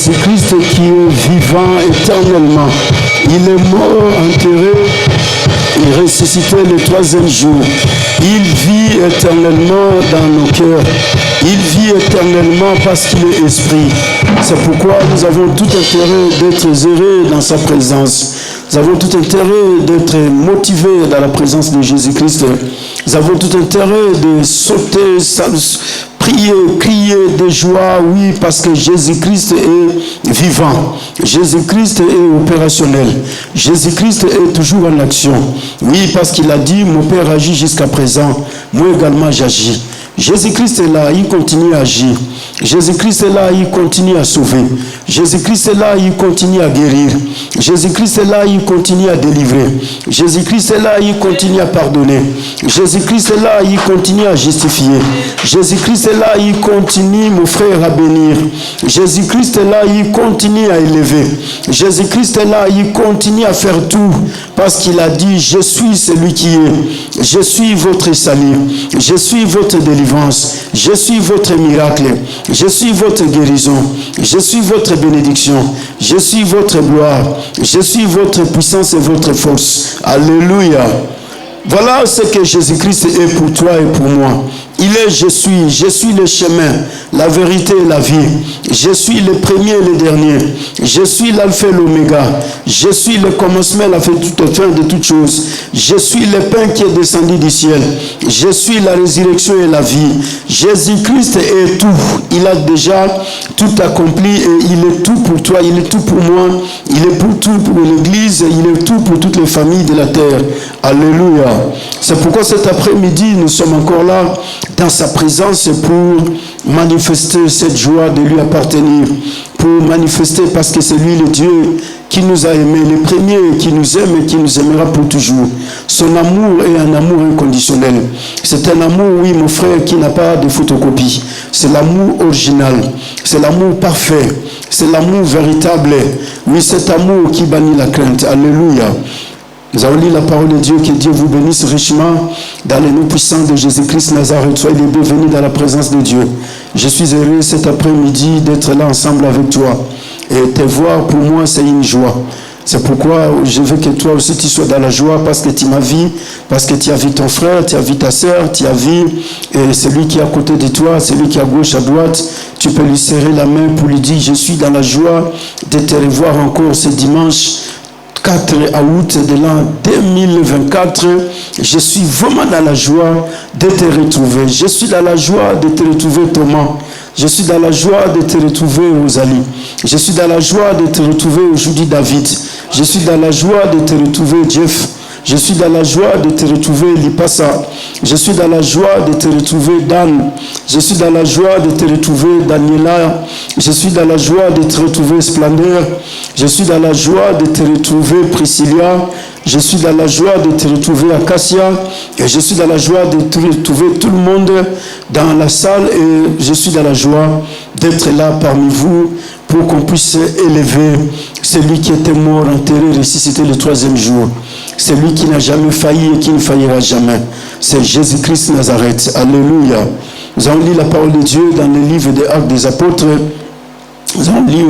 Jésus-Christ qui est vivant éternellement. Il est mort, enterré, il ressuscité le troisième jour. Il vit éternellement dans nos cœurs. Il vit éternellement parce qu'il est esprit. C'est pourquoi nous avons tout intérêt d'être heureux dans sa présence. Nous avons tout intérêt d'être motivés dans la présence de Jésus-Christ. Nous avons tout intérêt de sauter, prier, crier de joie, oui, parce que Jésus-Christ est vivant. Jésus-Christ est opérationnel. Jésus-Christ est toujours en action. Oui, parce qu'il a dit, mon Père agit jusqu'à présent, moi également j'agis. Jésus-Christ est là, il continue à agir. Jésus-Christ est là, il continue à sauver. Jésus-Christ est là, il continue à guérir. Jésus-Christ est là, il continue à délivrer. Jésus-Christ est là, il continue à pardonner. Jésus-Christ est là, il continue à justifier. Jésus-Christ est là, il continue, mon frère, à bénir. Jésus-Christ est là, il continue à élever. Jésus-Christ est là, il continue à faire tout parce qu'il a dit, je suis celui qui est. Je suis votre salut. Je suis votre délivrance. Je suis votre miracle. Je suis votre guérison. Je suis votre bénédiction. Je suis votre gloire. Je suis votre puissance et votre force. Alléluia. Voilà ce que Jésus-Christ est pour toi et pour moi. Il est je suis le chemin, la vérité et la vie. Je suis le premier et le dernier. Je suis l'alpha et l'oméga. Je suis le commencement et la fin de toutes choses. Je suis le pain qui est descendu du ciel. Je suis la résurrection et la vie. Jésus-Christ est tout. Il a déjà tout accompli et il est tout pour toi, il est tout pour moi, il est pour tout pour l'Église, il est tout pour toutes les familles de la terre. Alléluia. C'est pourquoi cet après-midi, nous sommes encore là dans sa présence pour manifester cette joie de lui appartenir, pour manifester parce que c'est lui le Dieu qui nous a aimés, le premier qui nous aime et qui nous aimera pour toujours. Son amour est un amour inconditionnel. C'est un amour, oui, mon frère, qui n'a pas de photocopie. C'est l'amour original. C'est l'amour parfait. C'est l'amour véritable. Oui, cet amour qui bannit la crainte. Alléluia. Nous avons lu la parole de Dieu, que Dieu vous bénisse richement dans les noms puissants de Jésus-Christ Nazareth. Soyez les bienvenus dans la présence de Dieu. Je suis heureux cet après-midi d'être là ensemble avec toi. Et te voir, pour moi, c'est une joie. C'est pourquoi je veux que toi aussi tu sois dans la joie parce que tu m'as vu, parce que tu as vu ton frère, tu as vu ta sœur, tu as vu celui qui est à côté de toi, celui qui est à gauche, à droite. Tu peux lui serrer la main pour lui dire, je suis dans la joie de te revoir encore ce dimanche 4 août de l'an 2024, je suis vraiment dans la joie de te retrouver. Je suis dans la joie de te retrouver, Thomas. Je suis dans la joie de te retrouver, Rosalie. Je suis dans la joie de te retrouver aujourd'hui, David. Je suis dans la joie de te retrouver, Jeff. Je suis dans la joie de te retrouver, Lipassa. Je suis dans la joie de te retrouver, Dan. Je suis dans la joie de te retrouver, Daniela. Je suis dans la joie de te retrouver, Splendeur. Je suis dans la joie de te retrouver, Priscilla. Je suis dans la joie de te retrouver, Acacia. Et je suis dans la joie de te retrouver tout le monde dans la salle. Et je suis dans la joie d'être là parmi vous pour qu'on puisse élever celui qui était mort, enterré, ressuscité le troisième jour. Celui qui n'a jamais failli et qui ne faillira jamais. C'est Jésus-Christ Nazareth. Alléluia. Nous allons lire la parole de Dieu dans le livre des Actes des Apôtres. Nous allons lire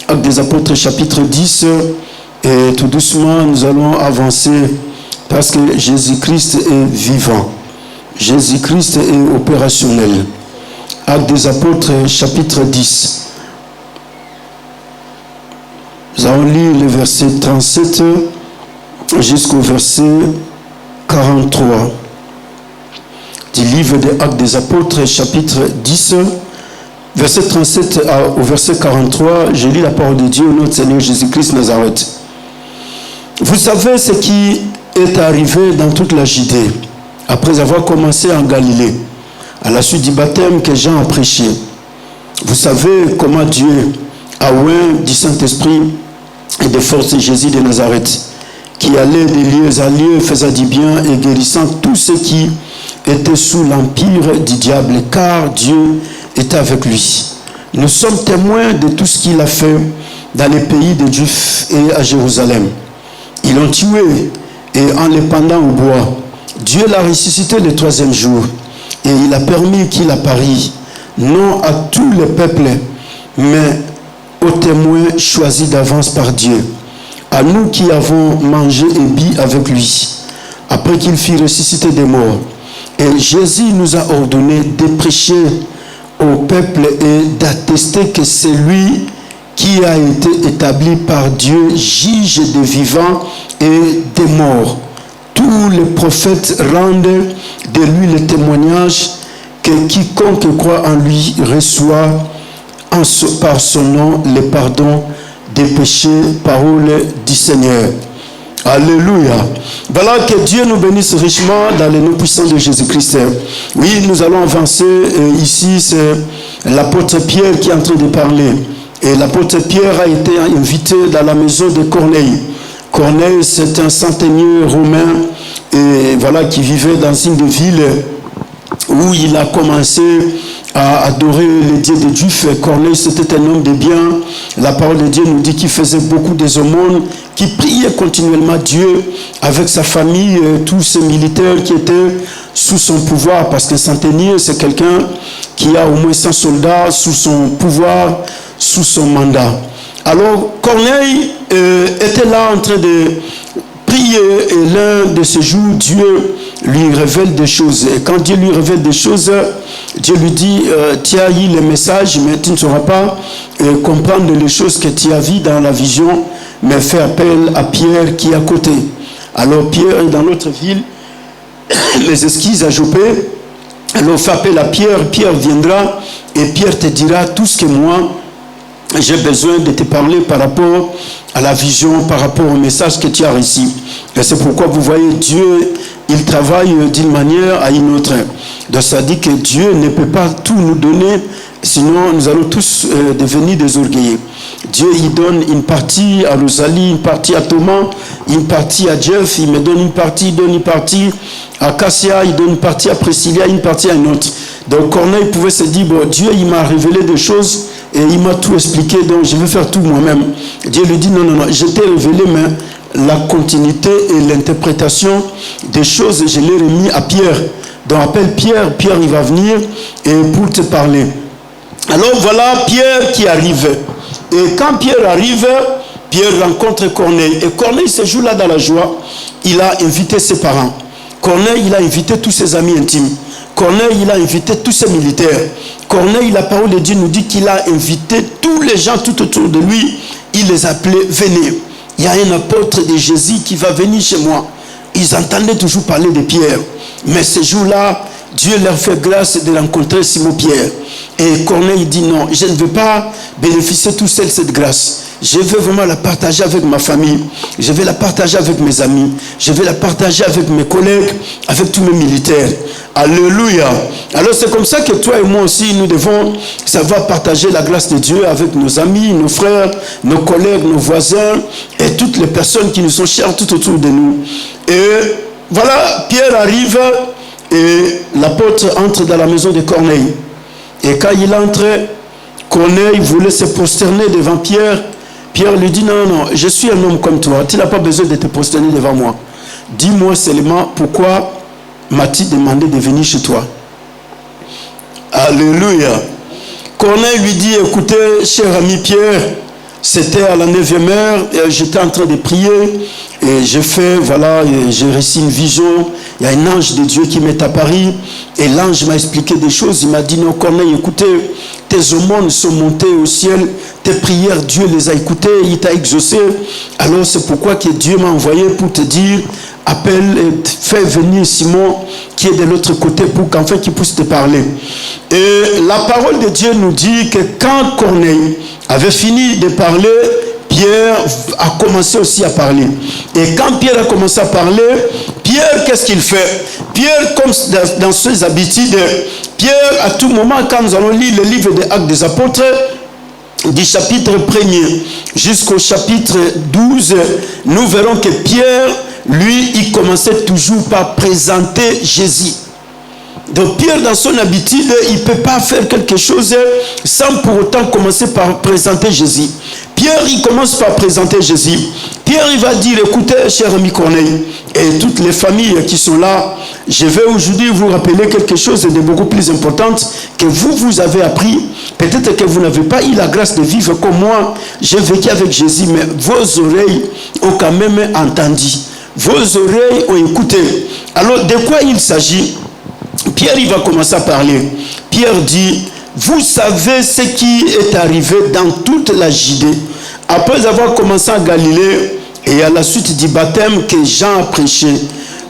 Actes des Apôtres chapitre 10. Et tout doucement, nous allons avancer parce que Jésus-Christ est vivant. Jésus-Christ est opérationnel. Actes des Apôtres chapitre 10. Nous allons lire le verset 37 jusqu'au verset 43 du livre des Actes des Apôtres, chapitre 10, verset 37 au verset 43. Je lis la parole de Dieu, notre Seigneur Jésus-Christ Nazareth. Vous savez ce qui est arrivé dans toute la Judée, après avoir commencé en Galilée, à la suite du baptême que Jean a prêché. Vous savez comment Dieu a oint du Saint-Esprit et de force de Jésus de Nazareth, qui allait de lieu à lieu, faisant du bien et guérissant tous ceux qui étaient sous l'empire du diable, car Dieu était avec lui. Nous sommes témoins de tout ce qu'il a fait dans les pays des Juifs et à Jérusalem. Ils l'ont tué et en le pendant au bois. Dieu l'a ressuscité le troisième jour et il a permis qu'il apparût, non à tous les peuples, mais aux témoins choisis d'avance par Dieu, à nous qui avons mangé et bu avec lui, après qu'il fut ressuscité des morts. Et Jésus nous a ordonné de prêcher au peuple et d'attester que c'est lui qui a été établi par Dieu, juge des vivants et des morts. Tous les prophètes rendent de lui le témoignage que quiconque croit en lui reçoit par son nom le pardon des péchés, parole du Seigneur. Alléluia. Voilà, que Dieu nous bénisse richement dans le nom puissant de Jésus-Christ. Oui, nous allons avancer. Ici, c'est l'apôtre Pierre qui est en train de parler. Et l'apôtre Pierre a été invité dans la maison de Corneille. Corneille, c'est un centenier romain, et voilà, qui vivait dans une ville où il a commencé à adorer les dieux des Juifs. Corneille, c'était un homme de bien. La parole de Dieu nous dit qu'il faisait beaucoup des aumônes, qui priait continuellement Dieu avec sa famille, tous ces militaires qui étaient sous son pouvoir, parce que centenier, c'est quelqu'un qui a au moins 100 soldats sous son pouvoir, sous son mandat. Alors, Corneille était là en train de prier, et l'un de ces jours, Dieu lui révèle des choses. Et quand Dieu lui révèle des choses, Dieu lui dit, tu as eu le message, mais tu ne sauras pas comprendre les choses que tu as vues dans la vision, mais fais appel à Pierre qui est à côté. Alors Pierre est dans l'autre ville, les esquisses à Joppé. Alors fais appel à Pierre, Pierre viendra, et Pierre te dira tout ce que moi, j'ai besoin de te parler par rapport à la vision, par rapport au message que tu as reçu. Et c'est pourquoi vous voyez, Dieu, il travaille d'une manière à une autre. Donc ça dit que Dieu ne peut pas tout nous donner, sinon nous allons tous devenir des orgueillés. Dieu, il donne une partie à Rosalie, une partie à Thomas, une partie à Jeff, il me donne une partie, il donne une partie à Cassia, il donne une partie à Priscilla, une partie à une autre. Donc Corneille pouvait se dire, bon, Dieu, il m'a révélé des choses et il m'a tout expliqué, donc je vais faire tout moi-même. Dieu lui dit, non, non, non, je t'ai révélé, mais la continuité et l'interprétation des choses, je l'ai remis à Pierre. Donc appelle Pierre, Pierre il va venir et pour te parler. Alors voilà Pierre qui arrive. Et quand Pierre arrive, Pierre rencontre Corneille. Et Corneille, ce jour-là, dans la joie, il a invité ses parents. Corneille, il a invité tous ses amis intimes. Corneille, il a invité tous ses militaires. Corneille, la parole de Dieu nous dit qu'il a invité tous les gens tout autour de lui. Il les appelait, venez. Il y a un apôtre de Jésus qui va venir chez moi. Ils entendaient toujours parler de Pierre. Mais ce jour-là, Dieu leur fait grâce de rencontrer Simon-Pierre. Et Corneille dit non, je ne veux pas bénéficier tout seul de cette grâce. Je veux vraiment la partager avec ma famille. Je vais la partager avec mes amis. Je vais la partager avec mes collègues, avec tous mes militaires. Alléluia. Alors c'est comme ça que toi et moi aussi, nous devons savoir partager la grâce de Dieu avec nos amis, nos frères, nos collègues, nos voisins et toutes les personnes qui nous sont chères tout autour de nous. Et voilà, Pierre arrive et l'apôtre entre dans la maison de Corneille. Et quand il entre, Corneille voulait se prosterner devant Pierre. Pierre lui dit, non, non, je suis un homme comme toi. Tu n'as pas besoin de te prosterner devant moi. Dis-moi seulement pourquoi m'as-tu demandé de venir chez toi. Alléluia. Corneille lui dit, écoutez, cher ami Pierre, c'était à la 9e heure, j'étais en train de prier, et j'ai fait, voilà, j'ai reçu une vision, il y a un ange de Dieu qui m'est apparu, et l'ange m'a expliqué des choses, il m'a dit, non Corneille, écoutez, tes aumônes sont montées au ciel, tes prières, Dieu les a écoutées, il t'a exaucé, alors c'est pourquoi que Dieu m'a envoyé pour te dire, appelle et fais venir Simon qui est de l'autre côté pour qu'enfin qu'il puisse te parler. Et la parole de Dieu nous dit que quand Corneille avait fini de parler, Pierre a commencé aussi à parler. Et quand Pierre a commencé à parler, Pierre, qu'est-ce qu'il fait? Pierre, comme dans ses habitudes, Pierre, à tout moment, quand nous allons lire le livre des Actes des Apôtres, du chapitre 1er jusqu'au chapitre 12, nous verrons que Pierre, lui, il commençait toujours par présenter Jésus. Donc Pierre, dans son habitude, il ne peut pas faire quelque chose sans pour autant commencer par présenter Jésus. Pierre, il commence par présenter Jésus. Pierre, il va dire, écoutez, cher ami Corneille, et toutes les familles qui sont là, je vais aujourd'hui vous rappeler quelque chose de beaucoup plus important que vous avez appris. Peut-être que vous n'avez pas eu la grâce de vivre comme moi. J'ai vécu avec Jésus, mais vos oreilles ont quand même entendu. Vos oreilles ont écouté. Alors, de quoi il s'agit? Pierre, il va commencer à parler. Pierre dit, vous savez ce qui est arrivé dans toute la Judée. Après avoir commencé à Galilée, et à la suite du baptême que Jean a prêché,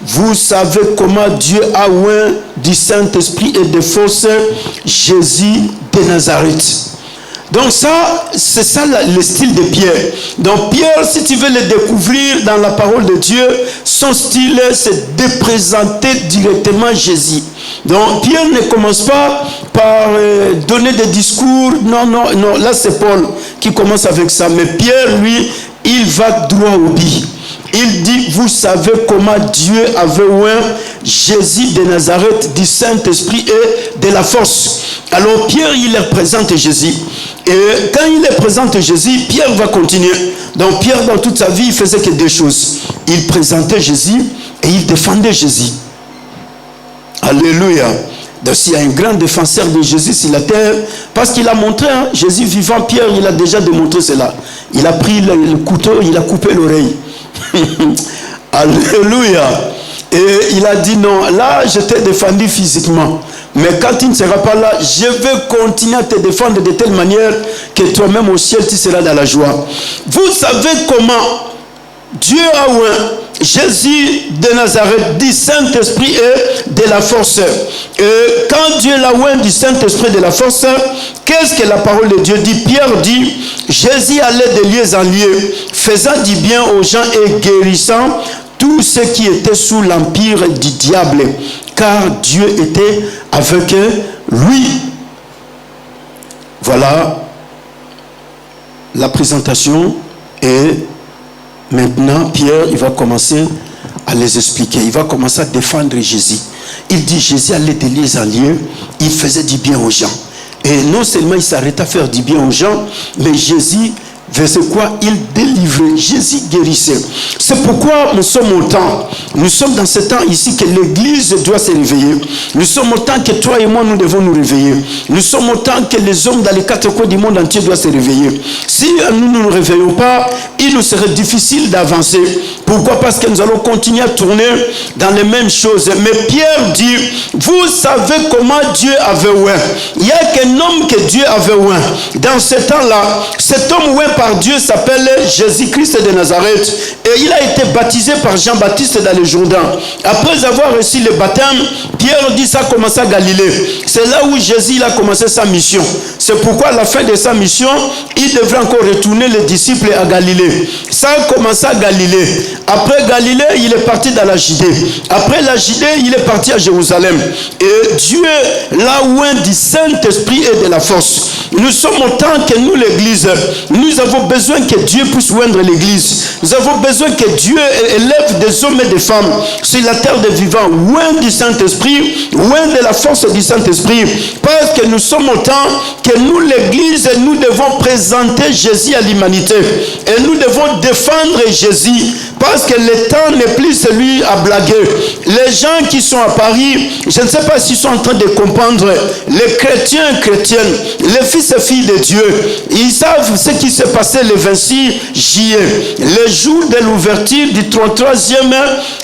vous savez comment Dieu a oint du Saint-Esprit et de force Jésus de Nazareth. Donc ça, c'est ça le style de Pierre. Donc Pierre, si tu veux le découvrir dans la parole de Dieu, son style, c'est de présenter directement Jésus. Donc Pierre ne commence pas par donner des discours. Non, là c'est Paul qui commence avec ça. Mais Pierre, lui, il va droit au but. Il dit, vous savez comment Dieu avait oint Jésus de Nazareth du Saint-Esprit et de la force. Alors Pierre, il leur présente Jésus. Et quand il leur présente Jésus, Pierre va continuer. Donc Pierre, dans toute sa vie, il faisait que deux choses. Il présentait Jésus et il défendait Jésus. Alléluia. Donc s'il y a un grand défenseur de Jésus sur la terre, parce qu'il a montré, Jésus vivant, Pierre, il a déjà démontré cela. Il a pris le couteau, il a coupé l'oreille. Alléluia. Et il a dit non, là je t'ai défendu physiquement, mais quand tu ne seras pas là, je vais continuer à te défendre de telle manière que toi-même au ciel tu seras dans la joie. Vous savez comment Dieu a oint Jésus de Nazareth du Saint-Esprit et de la force. Et quand Dieu l'a oint du Saint-Esprit et de la force, qu'est-ce que la parole de Dieu dit? Pierre dit, Jésus allait de lieu en lieu, faisant du bien aux gens et guérissant tous ceux qui étaient sous l'empire du diable, car Dieu était avec lui. Voilà la présentation. Et maintenant, Pierre, il va commencer à les expliquer. Il va commencer à défendre Jésus. Il dit, Jésus allait de lieu en lieu, il faisait du bien aux gens. Et non seulement il s'arrêtait à faire du bien aux gens, mais Jésus faisait quoi? Il délivrait. Jésus guérissait. C'est pourquoi nous sommes au temps. Nous sommes dans ce temps ici que l'Église doit se réveiller. Nous sommes au temps que toi et moi, nous devons nous réveiller. Nous sommes au temps que les hommes dans les quatre coins du monde entier doivent se réveiller. Si nous ne nous réveillons pas, il nous serait difficile d'avancer. Pourquoi? Parce que nous allons continuer à tourner dans les mêmes choses. Mais Pierre dit, vous savez comment Dieu avait oint. Il n'y a qu'un homme que Dieu avait oint. Dans ce temps-là, cet homme oint par Dieu s'appelle Jésus-Christ de Nazareth. Et il a été baptisé par Jean-Baptiste dans le Jourdain. Après avoir reçu le baptême, Pierre dit ça a commencé à Galilée. C'est là où Jésus a commencé sa mission. C'est pourquoi à la fin de sa mission, il devrait encore retourner les disciples à Galilée. Ça a commencé à Galilée. Après Galilée, il est parti dans la Judée. Après la Judée, il est parti à Jérusalem. Et Dieu l'a oint du Saint-Esprit et de la force. Nous sommes au temps que nous, l'Église, nous avons besoin que Dieu puisse oindre l'Église. Nous avons besoin que Dieu élève des hommes et des femmes sur la terre des vivants, oint du Saint-Esprit, oint de la force du Saint-Esprit. Parce que nous sommes au temps que nous, l'Église, nous devons présenter Jésus à l'humanité. Et nous devons défendre Jésus. Parce que le temps n'est plus celui à blaguer. Les gens qui sont à Paris, je ne sais pas s'ils sont en train de comprendre, les chrétiens et chrétiennes, les fils et filles de Dieu, ils savent ce qui s'est passé le 26 juillet, le jour de l'ouverture du 33e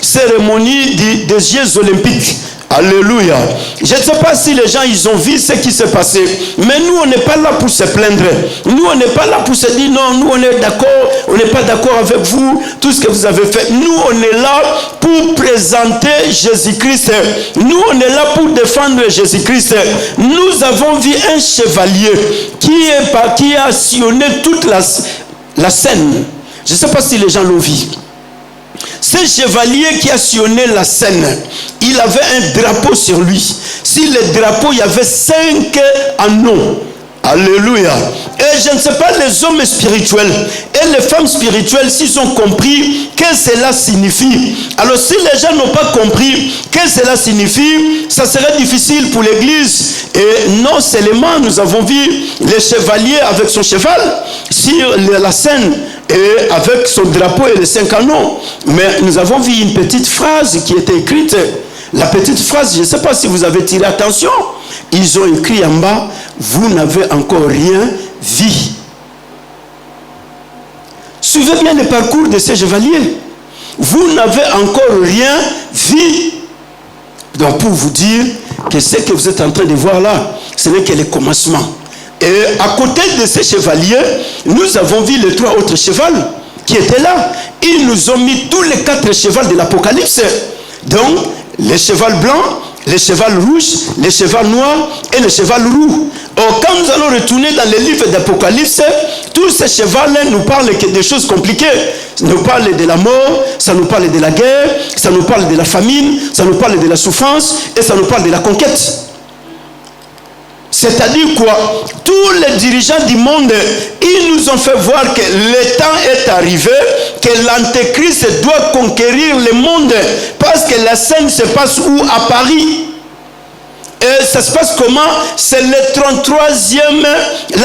cérémonie des Jeux olympiques. Alléluia. Je ne sais pas si les gens ils ont vu ce qui s'est passé, mais nous on n'est pas là pour se plaindre. Nous on n'est pas là pour se dire non, nous on est d'accord, on n'est pas d'accord avec vous, tout ce que vous avez fait. Nous on est là pour présenter Jésus-Christ. Nous on est là pour défendre Jésus-Christ. Nous avons vu un chevalier qui a sillonné toute la scène. Je ne sais pas si les gens l'ont vu. Ce chevalier qui a sillonné la scène, il avait un drapeau sur lui. Sur le drapeau, il y avait 5 anneaux. Alléluia. Et je ne sais pas les hommes spirituels et les femmes spirituelles s'ils ont compris que cela signifie. Alors si les gens n'ont pas compris que cela signifie, ça serait difficile pour l'église. Et non seulement nous avons vu le chevalier avec son cheval sur la scène et avec son drapeau et les 5 canons, mais nous avons vu une petite phrase qui était écrite. La petite phrase, je ne sais pas si vous avez tiré attention. Ils ont écrit en bas, vous n'avez encore rien vu. Suivez bien le parcours de ces chevaliers. Vous n'avez encore rien vu. Donc pour vous dire que ce que vous êtes en train de voir là, ce n'est que le commencement. Et à côté de ces chevaliers, nous avons vu les 3 autres chevals qui étaient là. Ils nous ont mis tous les 4 chevals de l'Apocalypse. Donc, les chevals blancs, les chevals rouges, les chevals noirs et les chevals roux. Or, quand nous allons retourner dans les livres d'Apocalypse, tous ces chevals nous parlent que des choses compliquées. Ça nous parle de la mort, ça nous parle de la guerre, ça nous parle de la famine, ça nous parle de la souffrance et ça nous parle de la conquête. C'est-à-dire quoi? Tous les dirigeants du monde, ils nous ont fait voir que le temps est arrivé, que l'Antéchrist doit conquérir le monde, parce que la scène se passe où? À Paris. Et ça se passe comment? C'est la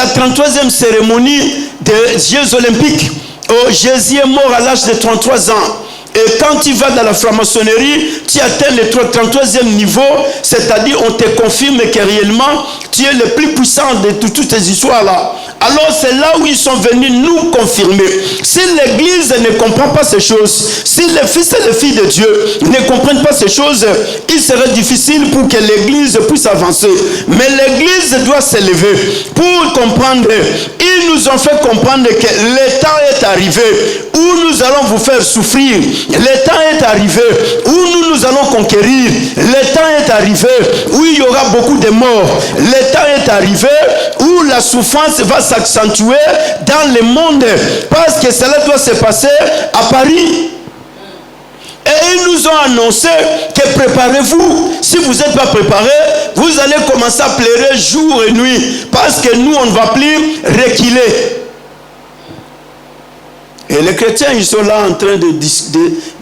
33e cérémonie des Jeux Olympiques. Oh, Jésus est mort à l'âge de 33 ans. Et quand tu vas dans la franc-maçonnerie, tu atteins le 33e niveau, c'est-à-dire on te confirme que réellement tu es le plus puissant de toutes ces histoires-là. Alors c'est là où ils sont venus nous confirmer. Si l'Église ne comprend pas ces choses, si les fils et les filles de Dieu ne comprennent pas ces choses, il serait difficile pour que l'Église puisse avancer. Mais l'Église doit s'élever pour comprendre. Ils nous ont fait comprendre que le temps est arrivé où nous allons vous faire souffrir. Le temps est arrivé où nous allons conquérir. Le temps est arrivé où il y aura beaucoup de morts. Le temps est arrivé où la souffrance va s'accentuer dans le monde, parce que cela doit se passer à Paris. Et ils nous ont annoncé que préparez-vous. Si vous n'êtes pas préparés, vous allez commencer à pleurer jour et nuit, parce que nous on ne va plus reculer. Et les chrétiens, ils sont là en train de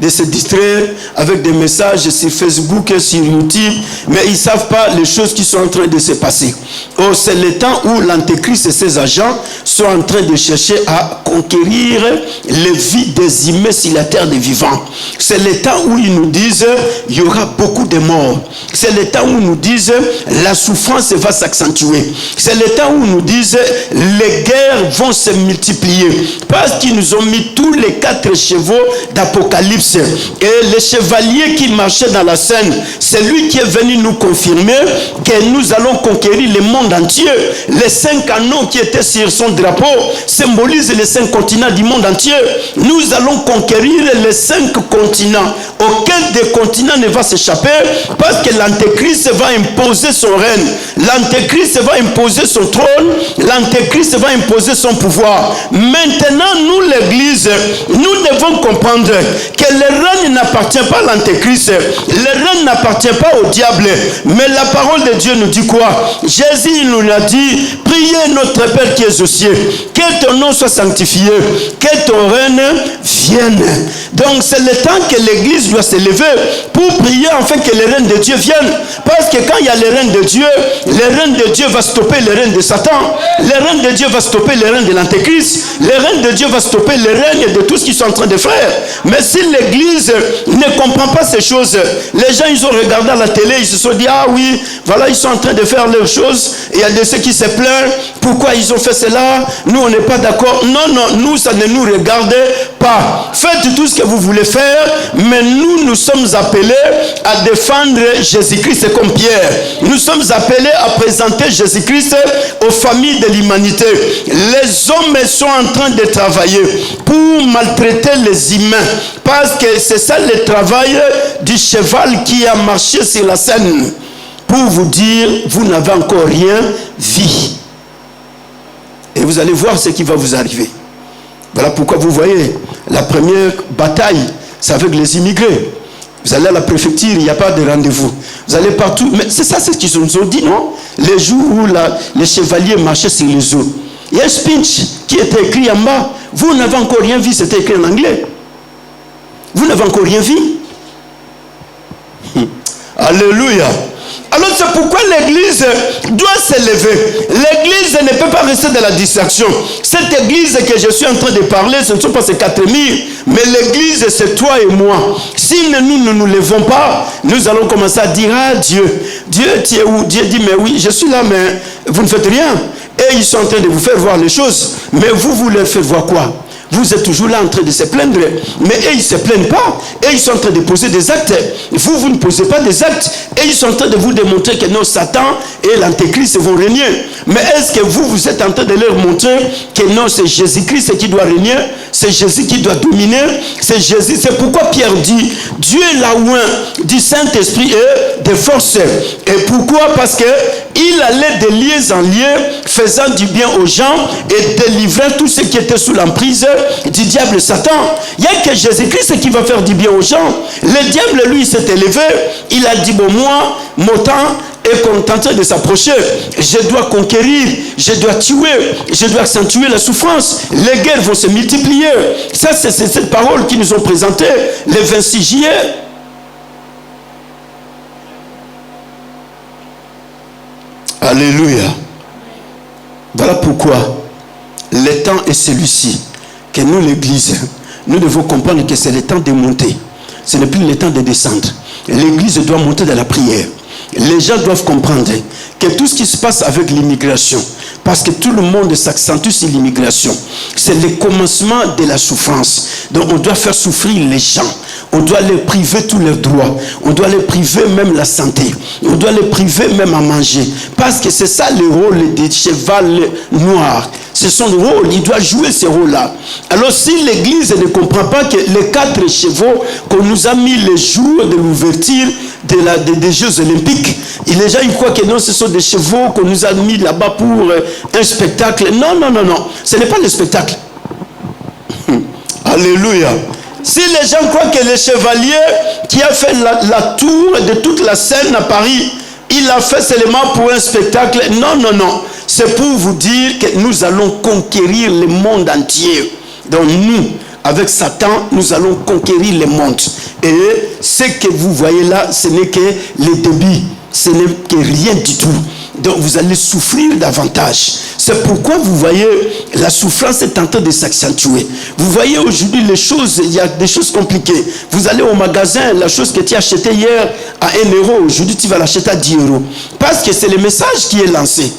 se distraire avec des messages sur Facebook et sur YouTube, mais ils ne savent pas les choses qui sont en train de se passer. Oh, c'est le temps où l'Antéchrist et ses agents sont en train de chercher à conquérir les vies des humains sur la terre des vivants. C'est le temps où ils nous disent il y aura beaucoup de morts. C'est le temps où ils nous disent la souffrance va s'accentuer. C'est le temps où ils nous disent les guerres vont se multiplier. Parce qu'ils nous ont mis tous les 4 chevaux d'Apocalypse. Et le chevalier qui marchait dans la scène, c'est lui qui est venu nous confirmer que nous allons conquérir le monde entier. Les 5 canons qui étaient sur son drapeau symbolisent les 5 continents du monde entier. Nous allons conquérir les 5 continents. Aucun des continents ne va s'échapper, parce que l'Antéchrist va imposer son règne. L'Antéchrist va imposer son trône. L'Antéchrist va imposer son pouvoir. Maintenant, nous, l'Église, nous devons comprendre que le règne n'appartient pas à l'Antéchrist. Le règne n'appartient pas au diable. Mais la parole de Dieu nous dit quoi? Jésus, il nous a dit, priez notre Père qui est aux cieux, que ton nom soit sanctifié, que ton règne vienne. Donc c'est le temps que l'Église doit se lever pour prier afin que le règne de Dieu vienne. Parce que quand il y a le règne de Dieu, le règne de Dieu va stopper le règne de Satan. Le règne de Dieu va stopper le règne de l'Antéchrist. Le règne de Dieu va stopper le règne de tout ce qu'ils sont en train de faire. Mais si l'Église ne comprend pas ces choses, les gens, ils ont regardé à la télé, ils se sont dit, ah oui, voilà, ils sont en train de faire leurs choses. Et il y a de ceux qui se plaignent, pourquoi ils ont fait cela? Nous, on n'est pas d'accord. Non, non, nous, ça ne nous regarde pas. Faites tout ce que vous voulez faire, mais nous sommes appelés à défendre Jésus-Christ comme Pierre. Nous sommes appelés à présenter Jésus-Christ aux familles de l'humanité. Les hommes sont en train de travailler pour maltraiter les humains, parce que c'est ça le travail du cheval qui a marché sur la scène, pour vous dire, vous n'avez encore rien vu. Et vous allez voir ce qui va vous arriver. Voilà pourquoi vous voyez, la première bataille, c'est avec les immigrés. Vous allez à la préfecture, il n'y a pas de rendez-vous. Vous allez partout. Mais c'est ça ce qu'ils nous ont dit, non? Les jours où les chevaliers marchaient sur les eaux. Il y a un speech qui était écrit en bas. Vous n'avez encore rien vu, c'était écrit en anglais. Vous n'avez encore rien vu. Alléluia. Alors c'est pourquoi l'église doit s'élever. L'église ne peut pas rester dans la distraction. Cette église que je suis en train de parler, ce ne sont pas ces 4000, mais l'église c'est toi et moi. Si nous ne nous levons pas, nous allons commencer à dire à Dieu, Dieu tu es où? Dieu dit mais oui, je suis là mais vous ne faites rien. Et ils sont en train de vous faire voir les choses. Mais vous leur faites voir quoi? Vous êtes toujours là en train de se plaindre. Mais eux, ils ne se plaignent pas. Et ils sont en train de poser des actes. Vous ne posez pas des actes. Et ils sont en train de vous démontrer que non, Satan et l'Antéchrist vont régner. Mais est-ce que vous êtes en train de leur montrer que non, c'est Jésus-Christ qui doit régner? C'est Jésus qui doit dominer? C'est Jésus. C'est pourquoi Pierre dit, Dieu est là loin du Saint-Esprit et des forces. Et pourquoi? Parce qu'il allait de lieu en lieu, faisant du bien aux gens et délivrant tous ceux qui étaient sous l'emprise du diable Satan. Il n'y a que Jésus-Christ qui va faire du bien aux gens. Le diable, lui, s'est élevé. Il a dit, bon, moi, mon temps est contenté de s'approcher. Je dois conquérir, je dois tuer, je dois accentuer la souffrance. Les guerres vont se multiplier. Ça, c'est cette parole qu'ils nous ont présentée le 26 juillet. Alléluia. Voilà pourquoi le temps est celui-ci. Que nous, l'église, nous devons comprendre que c'est le temps de monter. Ce n'est plus le temps de descendre. L'église doit monter dans la prière. Les gens doivent comprendre que tout ce qui se passe avec l'immigration, parce que tout le monde s'accentue sur l'immigration, c'est le commencement de la souffrance. Donc on doit faire souffrir les gens. On doit les priver tous leurs droits. On doit les priver même la santé. On doit les priver même à manger. Parce que c'est ça le rôle des cheval noirs. C'est son rôle. Il doit jouer ce rôle-là. Alors si l'église ne comprend pas que les 4 chevaux qu'on nous a mis le jour de l'ouverture des Jeux Olympiques, et les gens ils croient que non, ce sont des chevaux qu'on nous a mis là-bas pour un spectacle. Non, non, non, non. Ce n'est pas le spectacle. Alléluia. Si les gens croient que le chevalier qui a fait la tour de toute la scène à Paris, il l'a fait seulement pour un spectacle. Non, non, non. C'est pour vous dire que nous allons conquérir le monde entier. Donc nous, avec Satan, nous allons conquérir le monde. Et ce que vous voyez là, ce n'est que le début. Ce n'est que rien du tout. Donc vous allez souffrir davantage. C'est pourquoi vous voyez la souffrance est en train de s'accentuer. Vous voyez aujourd'hui les choses, il y a des choses compliquées. Vous allez au magasin, la chose que tu as achetée hier à 1 euro, aujourd'hui tu vas l'acheter à 10 euros. Parce que c'est le message qui est lancé.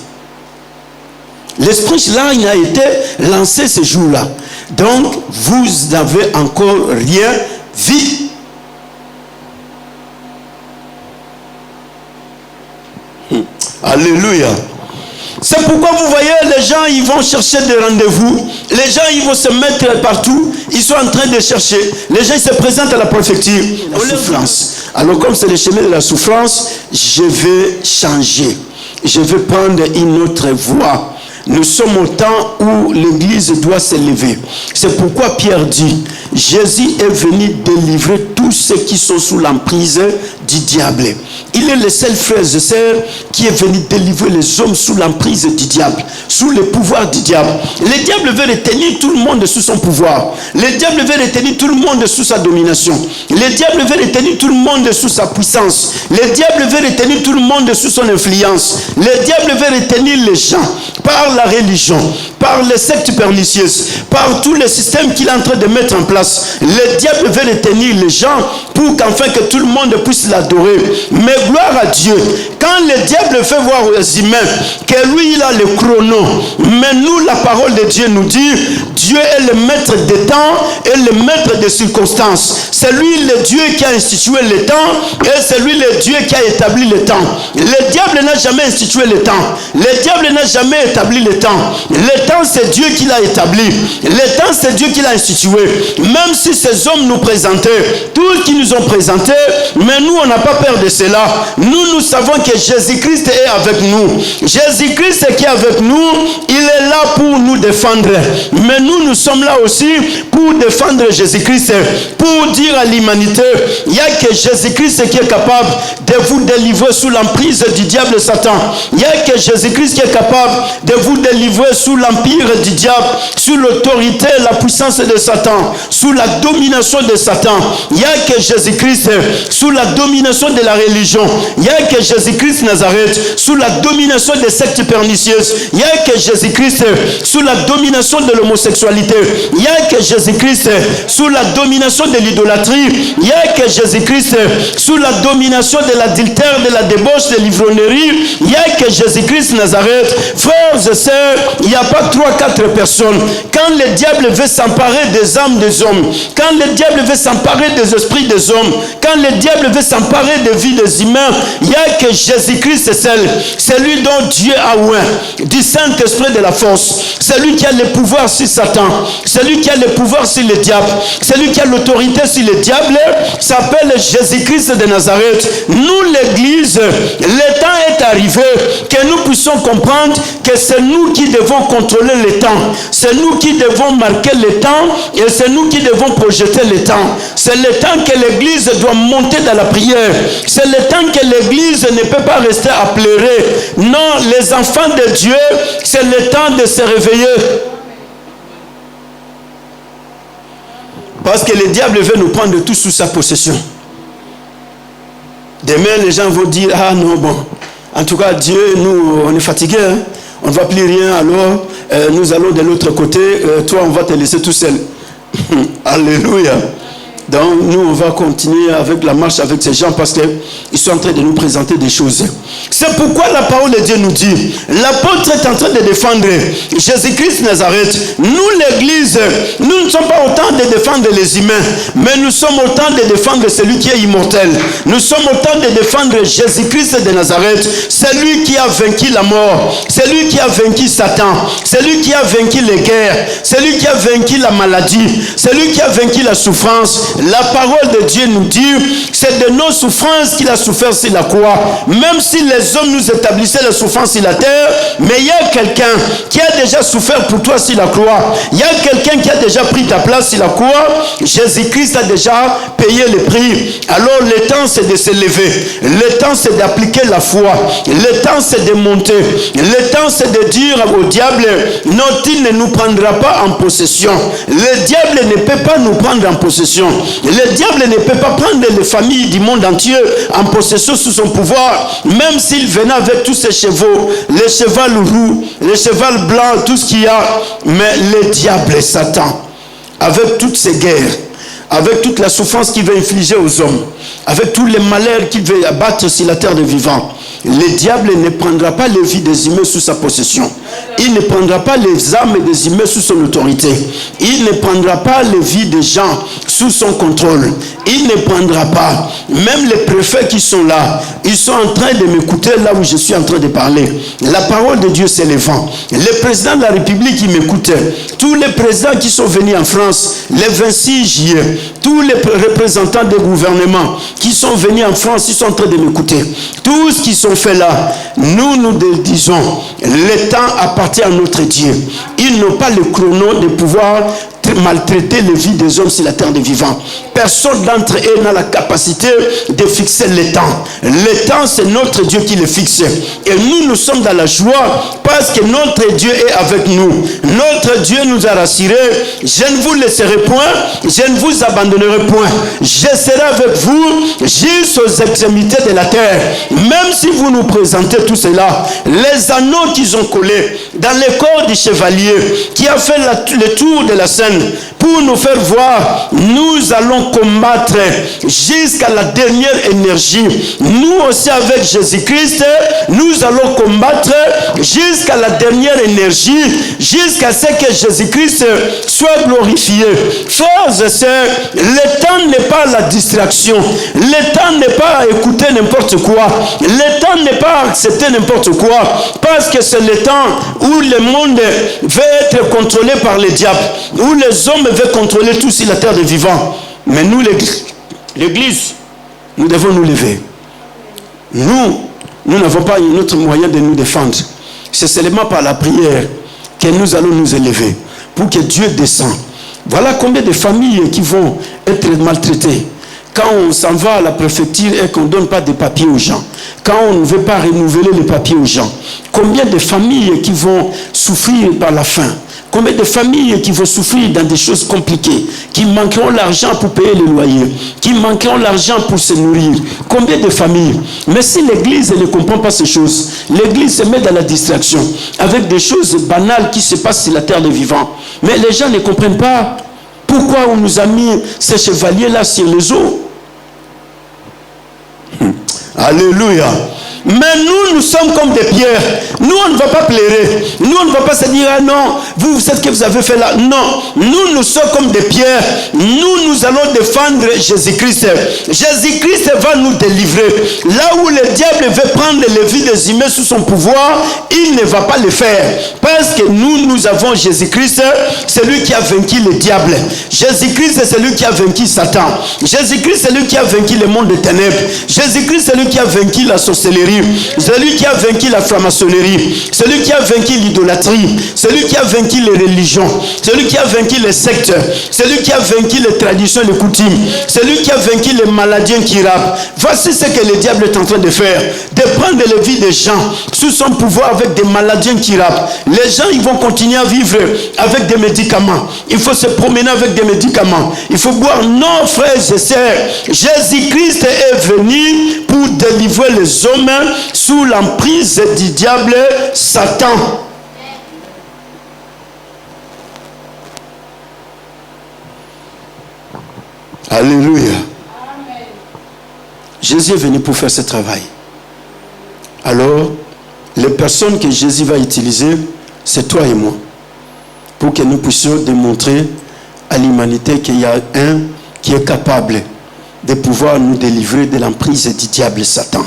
L'esprit là, il a été lancé ce jour-là. Donc vous n'avez encore rien vu. Alléluia. C'est pourquoi vous voyez les gens ils vont chercher des rendez-vous. Les gens ils vont se mettre partout. Ils sont en train de chercher. Les gens ils se présentent à la préfecture. La souffrance. Alors comme c'est le chemin de la souffrance, je vais changer. Je vais prendre une autre voie. Nous sommes au temps où l'église doit s'élever. C'est pourquoi Pierre dit, Jésus est venu délivrer tous ceux qui sont sous l'emprise du diable. Il est le seul frère et sœur qui est venu délivrer les hommes sous l'emprise du diable, sous le pouvoir du diable. Le diable veut retenir tout le monde sous son pouvoir. Le diable veut retenir tout le monde sous sa domination. Le diable veut retenir tout le monde sous sa puissance. Le diable veut retenir tout le monde sous son influence. Le diable veut retenir les gens par la religion, par les sectes pernicieuses, par tous les systèmes qu'il est en train de mettre en place. Le diable veut retenir les gens pour qu'enfin que tout le monde puisse l'adorer. Mais gloire à Dieu, quand le diable fait voir aux humains que lui il a le chrono, mais nous la parole de Dieu nous dit, Dieu est le maître des temps et le maître des circonstances. C'est lui le Dieu qui a institué le temps et c'est lui le Dieu qui a établi le temps. Le diable n'a jamais institué le temps. Le diable n'a jamais établi le temps. Le temps, c'est Dieu qui l'a établi. Le temps, c'est Dieu qui l'a institué. Même si ces hommes nous présentaient, tous qui nous ont présentés, mais nous, on n'a pas peur de cela. Nous savons que Jésus-Christ est avec nous. Jésus-Christ qui est avec nous, il est là pour nous défendre. Mais nous sommes là aussi pour défendre Jésus-Christ, pour dire à l'humanité, il n'y a que Jésus-Christ qui est capable de vous délivrer sous l'emprise du diable Satan. Il n'y a que Jésus-Christ qui est capable de vous délivrer sous l'empire du diable, sous l'autorité, la puissance de Satan, sous la domination de Satan. Il n'y a que Jésus-Christ sous la domination de la religion. Il n'y a que Jésus-Christ Nazareth sous la domination des sectes pernicieuses. Il n'y a que Jésus-Christ sous la domination de l'homosexualité. Il n'y a que Jésus-Christ sous la domination de l'idolâtrie. Il n'y a que Jésus-Christ sous la domination de l'adultère, de la débauche, de l'ivrognerie. Il n'y a que Jésus-Christ Nazareth. Frères et sœurs, il n'y a pas 3-4 personnes. Quand le diable veut s'emparer des âmes des hommes, quand le diable veut s'emparer des esprits des hommes, quand le diable veut s'emparer des vies des humains, il n'y a que Jésus-Christ seul. C'est lui dont Dieu a oint du Saint-Esprit de la force. C'est lui qui a le pouvoir sur Satan. C'est lui qui a le pouvoir sur le diable. C'est lui qui a l'autorité sur le diable. S'appelle Jésus-Christ de Nazareth. Nous, l'Église, le temps est arrivé que nous puissions comprendre que c'est nous qui devons contrôler le temps. C'est nous qui devons marquer le temps et c'est nous qui devons projeter le temps. C'est le temps que l'Église doit monter dans la prière. C'est le temps que l'Église ne peut pas rester à pleurer. Non, les enfants de Dieu, c'est le temps de se réveiller. Parce que le diable veut nous prendre tout sous sa possession. Demain, les gens vont dire, ah non, bon, en tout cas, Dieu, nous, on est fatigués, hein? On ne va plus rien, alors nous allons de l'autre côté, toi, on va te laisser tout seul. Alléluia. Donc, nous, on va continuer avec la marche avec ces gens parce qu'ils sont en train de nous présenter des choses. C'est pourquoi la parole de Dieu nous dit, l'apôtre est en train de défendre Jésus-Christ Nazareth. Nous, l'Église, nous ne sommes pas autant de défendre les humains, mais nous sommes autant de défendre celui qui est immortel. Nous sommes autant de défendre Jésus-Christ de Nazareth. C'est lui qui a vaincu la mort. C'est lui qui a vaincu Satan. C'est lui qui a vaincu les guerres. C'est lui qui a vaincu la maladie. C'est lui qui a vaincu la souffrance. La parole de Dieu nous dit, c'est de nos souffrances qu'il a souffert sur la croix. Même si les hommes nous établissaient la souffrance sur la terre, mais il y a quelqu'un qui a déjà souffert pour toi sur la croix. Il y a quelqu'un qui a déjà pris ta place sur la croix. Jésus-Christ a déjà payé le prix. Alors le temps c'est de se lever. Le temps c'est d'appliquer la foi. Le temps c'est de monter. Le temps c'est de dire au diable, non, il ne nous prendra pas en possession. Le diable ne peut pas nous prendre en possession. Le diable ne peut pas prendre les familles du monde entier en possession sous son pouvoir, même s'il venait avec tous ses chevaux, les chevals roux, les chevals blancs, tout ce qu'il y a. Mais le diable, Satan, avec toutes ces guerres, avec toute la souffrance qu'il veut infliger aux hommes, avec tous les malheurs qu'il veut abattre sur la terre des vivants, le diable ne prendra pas les vies des humains sous sa possession. Il ne prendra pas les âmes des humains sous son autorité. Il ne prendra pas les vies des gens sous son contrôle. Il ne prendra pas. Même les préfets qui sont là, ils sont en train de m'écouter là où je suis en train de parler. La parole de Dieu s'élevant. Le président de la République, il m'écoutait. Tous les présidents qui sont venus en France, le 26 juillet, tous les représentants des gouvernements qui sont venus en France, ils sont en train de m'écouter. Tout ce qu'ils sont fait là, nous disons, le temps appartient à notre Dieu. Ils n'ont pas le chrono de pouvoir maltraiter les vies des hommes sur la terre des vivants. Personne d'entre eux n'a la capacité de fixer le temps. Le temps, c'est notre Dieu qui le fixe. Et nous sommes dans la joie parce que notre Dieu est avec nous. Notre Dieu nous a rassurés. Je ne vous laisserai point, je ne vous abandonnerai point. Je serai avec vous jusqu'aux extrémités de la terre. Même si vous nous présentez tout cela, les anneaux qu'ils ont collés dans le corps du chevalier qui a fait le tour de la scène, pour nous faire voir, nous allons combattre jusqu'à la dernière énergie. Nous aussi avec Jésus-Christ, nous allons combattre jusqu'à la dernière énergie, jusqu'à ce que Jésus-Christ soit glorifié. Frères et sœurs, le temps n'est pas la distraction. Le temps n'est pas à écouter n'importe quoi. Le temps n'est pas à accepter n'importe quoi. Parce que c'est le temps où le monde veut être contrôlé par le diable, où les hommes veulent contrôler tout sur la terre des vivants. Mais nous, l'Église, nous devons nous lever. Nous n'avons pas un autre moyen de nous défendre. C'est seulement par la prière que nous allons nous élever pour que Dieu descende. Voilà combien de familles qui vont être maltraitées. Quand on s'en va à la préfecture et qu'on ne donne pas de papiers aux gens. Quand on ne veut pas renouveler les papiers aux gens. Combien de familles qui vont souffrir par la faim. Combien de familles qui vont souffrir dans des choses compliquées, qui manqueront l'argent pour payer les loyers, qui manqueront l'argent pour se nourrir. Combien de familles? Mais si l'Église ne comprend pas ces choses, l'Église se met dans la distraction avec des choses banales qui se passent sur la terre des vivants. Mais les gens ne comprennent pas pourquoi on nous a mis ces chevaliers-là sur les eaux. Alléluia. Mais nous sommes comme des pierres. Nous, on ne va pas pleurer. Nous, on ne va pas se dire, ah non, vous savez ce que vous avez fait là. Non, nous sommes comme des pierres. Nous allons défendre Jésus-Christ. Jésus-Christ va nous délivrer. Là où le diable veut prendre les vies des humains sous son pouvoir, il ne va pas le faire. Parce que nous avons Jésus-Christ, celui qui a vaincu le diable. Jésus-Christ, c'est celui qui a vaincu Satan. Jésus-Christ, c'est celui qui a vaincu le monde des ténèbres. Jésus-Christ, c'est celui qui a vaincu la sorcellerie. Celui qui a vaincu la franc-maçonnerie, celui qui a vaincu l'idolâtrie, celui qui a vaincu les religions, celui qui a vaincu les sectes, celui qui a vaincu les traditions et les coutumes, celui qui a vaincu les maladies incurables. Voici ce que le diable est en train de faire, de prendre les vies des gens sous son pouvoir avec des maladies incurables. Les gens, ils vont continuer à vivre avec des médicaments. Il faut se promener avec des médicaments. Il faut boire. Non, frères et sœurs, Jésus-Christ est venu pour délivrer les hommes sous l'emprise du diable Satan. Alléluia. Amen. Jésus est venu pour faire ce travail. Alors, les personnes que Jésus va utiliser, c'est toi et moi. Pour que nous puissions démontrer à l'humanité qu'il y a un qui est capable de pouvoir nous délivrer de l'emprise du diable Satan.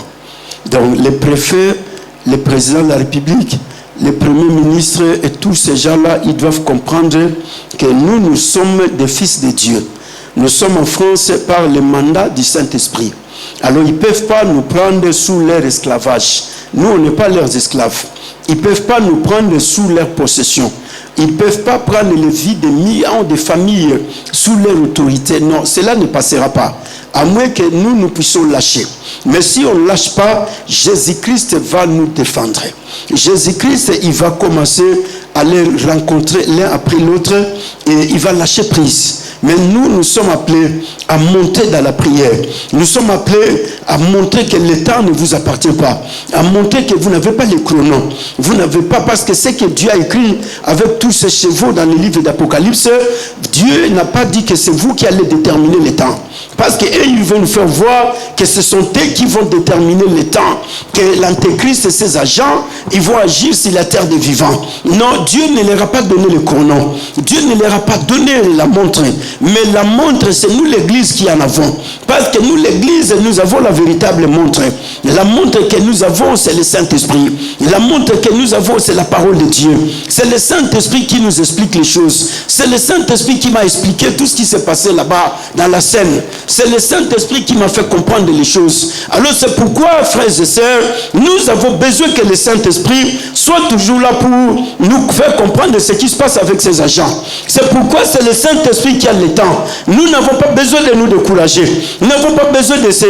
Donc les préfets, les présidents de la République, les premiers ministres et tous ces gens-là, ils doivent comprendre que nous sommes des fils de Dieu. Nous sommes en France par le mandat du Saint-Esprit. Alors ils ne peuvent pas nous prendre sous leur esclavage. Nous, on n'est pas leurs esclaves. Ils ne peuvent pas nous prendre sous leur possession. Ils ne peuvent pas prendre les vies de millions de familles sous leur autorité. Non, cela ne passera pas. À moins que nous puissions lâcher. Mais si on ne lâche pas, Jésus-Christ va nous défendre. Jésus-Christ, il va commencer à les rencontrer l'un après l'autre et il va lâcher prise. Mais nous sommes appelés à monter dans la prière. Nous sommes appelés à montrer que le temps ne vous appartient pas. À montrer que vous n'avez pas les chronos. Vous n'avez pas, parce que ce que Dieu a écrit avec tous ces chevaux dans le livre d'Apocalypse, Dieu n'a pas dit que c'est vous qui allez déterminer le temps. Parce qu'eux, ils veulent nous faire voir que ce sont eux qui vont déterminer le temps. Que l'Antéchrist et ses agents, ils vont agir sur la terre des vivants. Non, Dieu ne leur a pas donné le chrono. Dieu ne leur a pas donné la montre. Mais la montre, c'est nous l'Église qui en avons. Parce que nous l'Église, nous avons la véritable montre. La montre que nous avons, c'est le Saint-Esprit. La montre que nous avons, c'est la parole de Dieu. C'est le Saint-Esprit qui nous explique les choses. C'est le Saint-Esprit qui m'a expliqué tout ce qui s'est passé là-bas, dans la scène. C'est le Saint-Esprit qui m'a fait comprendre les choses. Alors c'est pourquoi, frères et sœurs, nous avons besoin que le Saint-Esprit soit toujours là pour nous faire comprendre ce qui se passe avec ses agents. C'est pourquoi c'est le Saint-Esprit qui a le temps. Nous n'avons pas besoin de nous décourager. Nous n'avons pas besoin de se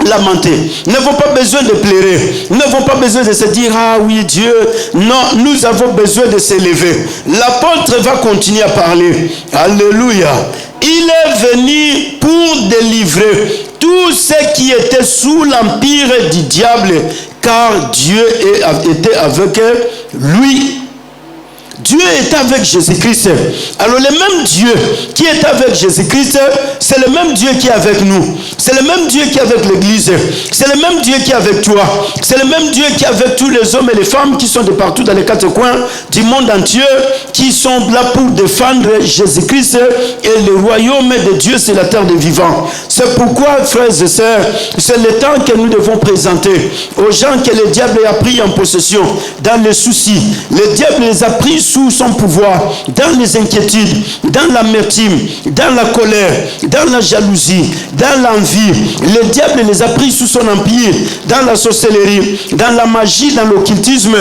lamenter. Nous n'avons pas besoin de pleurer. Nous n'avons pas besoin de se dire, ah oui, Dieu. Non, nous avons besoin de s'élever. L'apôtre va continuer à parler. Alléluia. Il est venu pour délivrer tous ceux qui étaient sous l'empire du diable, car Dieu était avec lui. Dieu est avec Jésus-Christ. Alors le même Dieu qui est avec Jésus-Christ, c'est le même Dieu qui est avec nous. C'est le même Dieu qui est avec l'Église. C'est le même Dieu qui est avec toi. C'est le même Dieu qui est avec tous les hommes et les femmes qui sont de partout dans les quatre coins du monde entier, qui sont là pour défendre Jésus-Christ et le royaume de Dieu sur la terre des vivants. C'est pourquoi, frères et sœurs, c'est le temps que nous devons présenter aux gens que le diable a pris en possession dans les soucis. Le diable les a pris sous son pouvoir, dans les inquiétudes, dans l'amertume, dans la colère, dans la jalousie, dans l'envie. Le diable les a pris sous son empire, dans la sorcellerie, dans la magie, dans l'occultisme,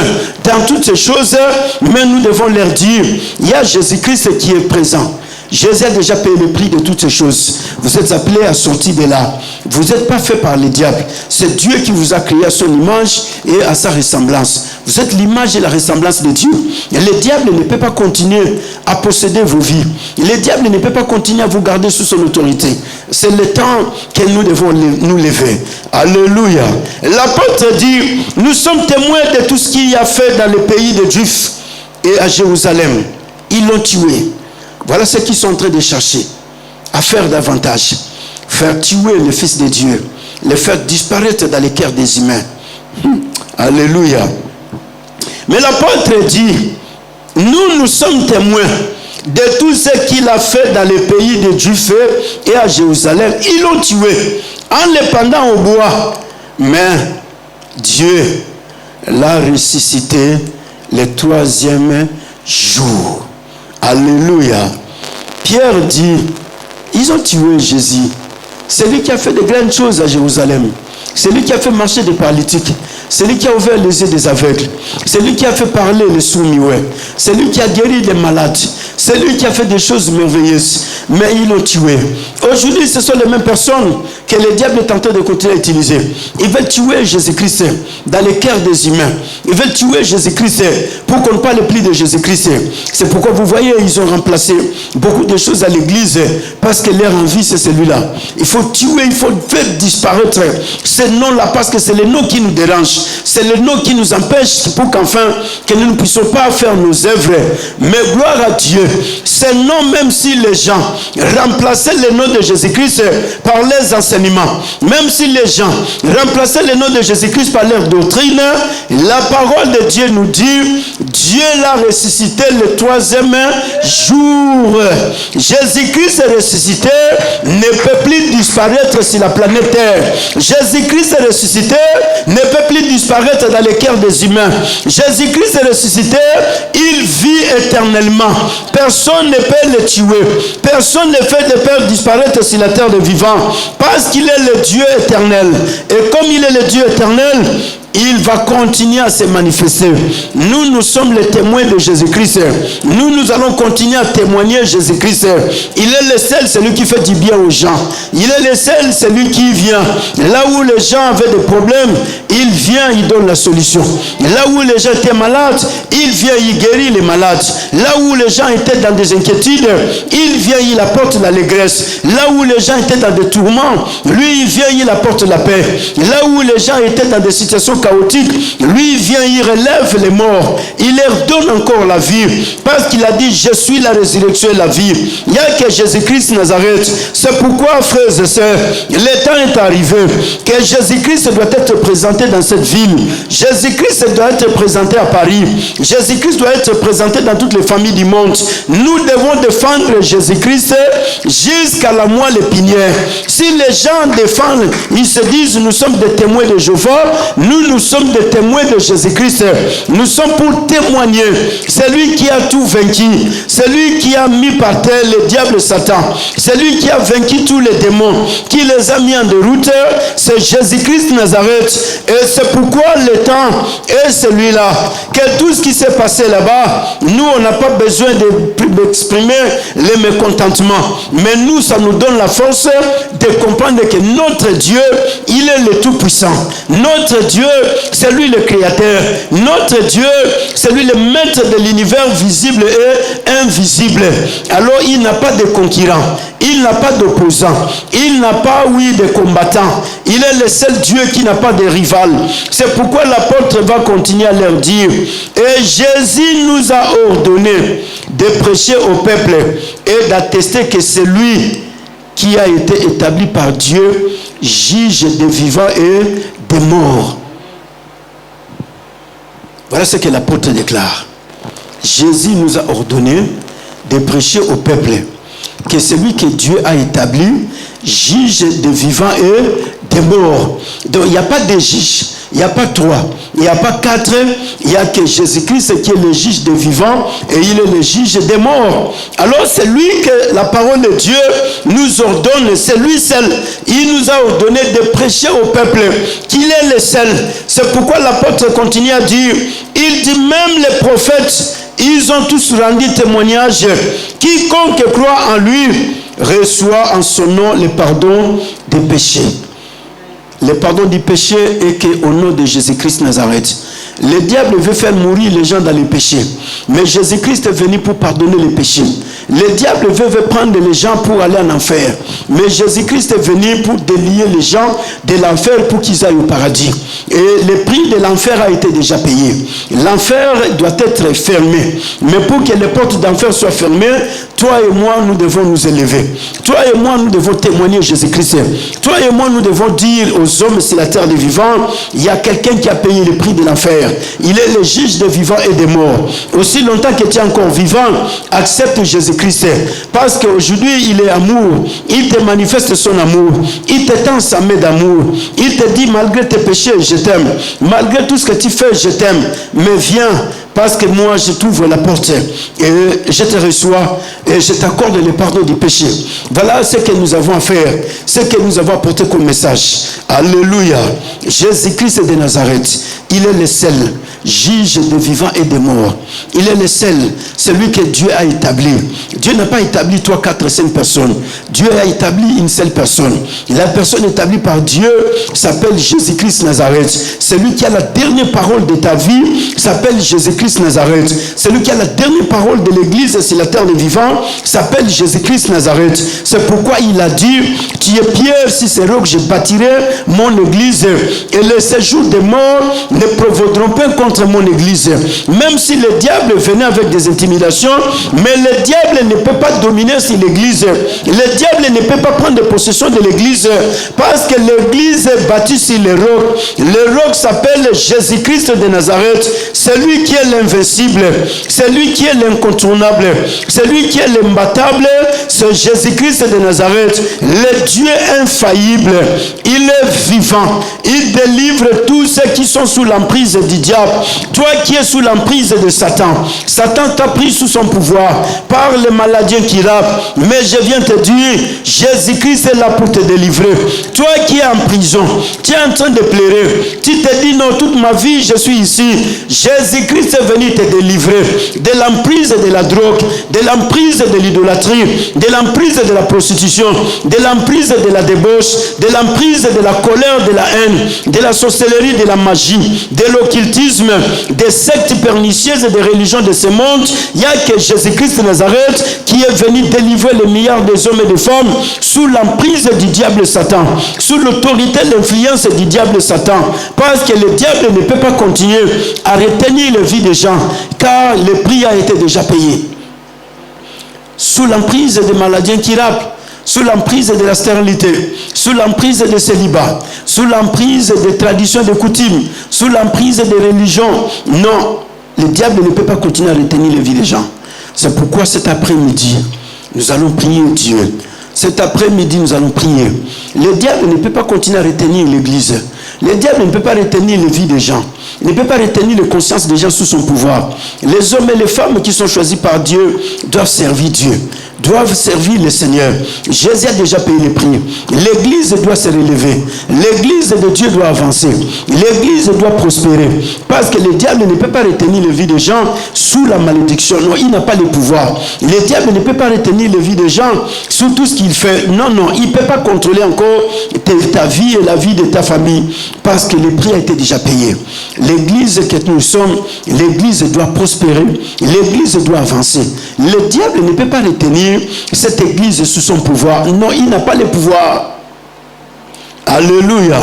dans toutes ces choses. Mais nous devons leur dire, il y a Jésus-Christ qui est présent. Jésus a déjà payé le prix de toutes ces choses. Vous êtes appelés à sortir de là. Vous n'êtes pas fait par le diable. C'est Dieu qui vous a créé à son image et à sa ressemblance. Vous êtes l'image et la ressemblance de Dieu. Et le diable ne peut pas continuer à posséder vos vies. Le diable ne peut pas continuer à vous garder sous son autorité. C'est le temps que nous devons nous lever. Alléluia. L'apôtre dit, nous sommes témoins de tout ce qu'il y a fait dans le pays des Juifs et à Jérusalem. Ils l'ont tué. Voilà ce qu'ils sont en train de chercher, à faire davantage. Faire tuer le Fils de Dieu, le faire disparaître dans les cœurs des humains. Alléluia. Mais l'apôtre dit, nous sommes témoins de tout ce qu'il a fait dans les pays des Juifs et à Jérusalem. Ils l'ont tué en le pendant au bois. Mais Dieu l'a ressuscité le 3e jour. Alléluia. Pierre dit, ils ont tué Jésus. C'est lui qui a fait de grandes choses à Jérusalem. C'est lui qui a fait marcher des paralytiques. C'est lui qui a ouvert les yeux des aveugles. C'est lui qui a fait parler les sourds-muets. C'est lui qui a guéri les malades. C'est lui qui a fait des choses merveilleuses. Mais ils l'ont tué. Aujourd'hui, ce sont les mêmes personnes que le diable est en train de continuer à utiliser. Ils veulent tuer Jésus-Christ dans les cœurs des humains. Ils veulent tuer Jésus-Christ pour qu'on ne parle plus de Jésus-Christ. C'est pourquoi vous voyez, ils ont remplacé beaucoup de choses à l'église parce que leur envie, c'est celui-là. Il faut tuer, il faut faire disparaître ce nom-là parce que c'est le nom qui nous dérange. C'est le nom qui nous empêche pour qu'enfin, que nous ne puissions pas faire nos œuvres. Mais gloire à Dieu, ce nom, même si les gens remplaçaient le nom de Jésus-Christ par leurs enseignements, même si les gens remplaçaient le nom de Jésus-Christ par leur doctrine, la parole de Dieu nous dit, Dieu l'a ressuscité le 3e jour. Jésus-Christ ressuscité ne peut plus disparaître sur la planète Terre. Jésus-Christ ressuscité ne peut plus disparaître dans les cœurs des humains. Jésus-Christ ressuscité, il vit éternellement. Personne ne peut le tuer. Personne ne fait de faire disparaître sur la terre des vivants. Parce qu'il est le Dieu éternel. Et comme il est le Dieu éternel, il va continuer à se manifester. Nous sommes les témoins de Jésus-Christ. Nous allons continuer à témoigner Jésus-Christ. Il est le seul, celui qui fait du bien aux gens. Il est le seul, celui qui vient. Là où les gens avaient des problèmes, il vient, il donne la solution. Là où les gens étaient malades, il vient, il guérit les malades. Là où les gens étaient dans des inquiétudes, il vient, il apporte l'allégresse. Là où les gens étaient dans des tourments, lui, il vient, il apporte la paix. Là où les gens étaient dans des situations chaotique, lui vient, il relève les morts, il leur donne encore la vie, parce qu'il a dit, je suis la résurrection et la vie. Il n'y a que Jésus-Christ Nazareth. C'est pourquoi, frères et sœurs, le temps est arrivé que Jésus-Christ doit être présenté dans cette ville. Jésus-Christ doit être présenté à Paris. Jésus-Christ doit être présenté dans toutes les familles du monde. Nous devons défendre Jésus-Christ jusqu'à la moelle épinière. Si les gens défendent, ils se disent, nous sommes des témoins de Jéhovah, nous sommes des témoins de Jésus-Christ. Nous sommes pour témoigner. C'est lui qui a tout vaincu. C'est lui qui a mis par terre le diable Satan. C'est lui qui a vaincu tous les démons, qui les a mis en déroute. C'est Jésus-Christ Nazareth. Et c'est pourquoi le temps est celui-là. Que tout ce qui s'est passé là-bas, nous, on n'a pas besoin d'exprimer les mécontentements. Mais nous, ça nous donne la force de comprendre que notre Dieu, il est le Tout-Puissant. Notre Dieu, c'est lui le Créateur. Notre Dieu, c'est lui le maître de l'univers visible et invisible. Alors, il n'a pas de concurrent. Il n'a pas d'opposant. Il n'a pas, de combattant. Il est le seul Dieu qui n'a pas de rival. C'est pourquoi l'apôtre va continuer à leur dire, et Jésus nous a ordonné de prêcher au peuple et d'attester que c'est lui qui a été établi par Dieu, juge des vivants et des morts. Voilà ce que l'apôtre déclare. Jésus nous a ordonné de prêcher au peuple que celui que Dieu a établi, juge des vivants et des morts. Donc il n'y a pas de juge, il n'y a pas trois, il n'y a pas quatre, il n'y a que Jésus-Christ qui est le juge des vivants et il est le juge des morts. Alors c'est lui que la parole de Dieu nous ordonne, c'est lui seul. Il nous a ordonné de prêcher au peuple qu'il est le seul. C'est pourquoi l'apôtre continue à dire, il dit même les prophètes, ils ont tous rendu témoignage. Quiconque croit en lui reçoit en son nom le pardon des péchés. Le pardon du péché est qu'au nom de Jésus-Christ Nazareth. Le diable veut faire mourir les gens dans les péchés. Mais Jésus-Christ est venu pour pardonner les péchés. Le diable veut prendre les gens pour aller en enfer. Mais Jésus-Christ est venu pour délier les gens de l'enfer pour qu'ils aillent au paradis. Et le prix de l'enfer a été déjà payé. L'enfer doit être fermé. Mais pour que les portes d'enfer soient fermées, toi et moi, nous devons nous élever. Toi et moi, nous devons témoigner Jésus-Christ. Toi et moi, nous devons dire aux hommes sur la terre des vivants, il y a quelqu'un qui a payé le prix de l'enfer. Il est le juge des vivants et des morts. Aussi longtemps que tu es encore vivant, accepte Jésus-Christ. Parce qu'aujourd'hui, il est amour. Il te manifeste son amour. Il te tend sa main d'amour. Il te dit, malgré tes péchés, je t'aime. Malgré tout ce que tu fais, je t'aime. Mais viens, parce que moi, je t'ouvre la porte et je te reçois et je t'accorde le pardon du péché. Voilà ce que nous avons à faire, ce que nous avons apporté comme message. Alléluia. Jésus-Christ de Nazareth, il est le seul juge des vivants et des morts. Il est le seul, celui que Dieu a établi. Dieu n'a pas établi 3, 4, 5 personnes. Dieu a établi une seule personne. La personne établie par Dieu s'appelle Jésus-Christ Nazareth. Celui qui a la dernière parole de ta vie s'appelle Jésus-Christ Nazareth. Celui qui a la dernière parole de l'église sur la terre des vivants s'appelle Jésus-Christ Nazareth. C'est pourquoi il a dit, tu es pierre, si c'est roc, je bâtirai mon église et les séjours des morts ne provoqueront pas contre mon église. Même si le diable venait avec des intimidations, mais le diable ne peut pas dominer sur l'église. Le diable ne peut pas prendre possession de l'église parce que l'église est bâtie sur le roc. Le roc s'appelle Jésus-Christ de Nazareth. C'est lui qui est l'invincible, c'est lui qui est l'incontournable, c'est lui qui est l'imbattable, c'est Jésus-Christ de Nazareth, le Dieu infaillible. Il est vivant, il délivre tous ceux qui sont sous l'emprise du diable. Toi qui es sous l'emprise de Satan, Satan t'a pris sous son pouvoir par les maladies incurables, mais je viens te dire, Jésus-Christ est là pour te délivrer. Toi qui es en prison, tu es en train de pleurer, tu te dis non, toute ma vie je suis ici. Jésus-Christ est venu te délivrer de l'emprise de la drogue, de l'emprise de l'idolâtrie, de l'emprise de la prostitution, de l'emprise de la débauche, de l'emprise de la colère, de la haine, de la sorcellerie, de la magie, de l'occultisme, des sectes pernicieuses et des religions de ce monde. Il n'y a que Jésus-Christ de Nazareth qui est venu délivrer les milliards des hommes et des femmes sous l'emprise du diable Satan, sous l'autorité et l'influence du diable Satan, parce que le diable ne peut pas continuer à retenir la vie des gens, car le prix a été déjà payé. Sous l'emprise des maladies incurables, sous l'emprise de la stérilité, sous l'emprise des célibats, sous l'emprise des traditions, des coutumes, sous l'emprise des religions. Non, le diable ne peut pas continuer à retenir la vie des gens. C'est pourquoi cet après-midi, nous allons prier Dieu. Cet après-midi, nous allons prier. Le diable ne peut pas continuer à retenir l'église. Le diable ne peut pas retenir les vies des gens. Il ne peut pas retenir les consciences des gens sous son pouvoir. Les hommes et les femmes qui sont choisis par Dieu doivent servir Dieu, doivent servir le Seigneur. Jésus a déjà payé le prix. L'église doit se relever. L'église de Dieu doit avancer. L'église doit prospérer. Parce que le diable ne peut pas retenir les vies des gens sous la malédiction. Non, il n'a pas le pouvoir. Le diable ne peut pas retenir les vies des gens sous tout ce qu'il fait. Non, non, il ne peut pas contrôler encore ta vie et la vie de ta famille. Parce que le prix a été déjà payé. L'église que nous sommes, l'église doit prospérer. L'église doit avancer. Le diable ne peut pas retenir cette église sous son pouvoir. Non, il n'a pas le pouvoir. Alléluia.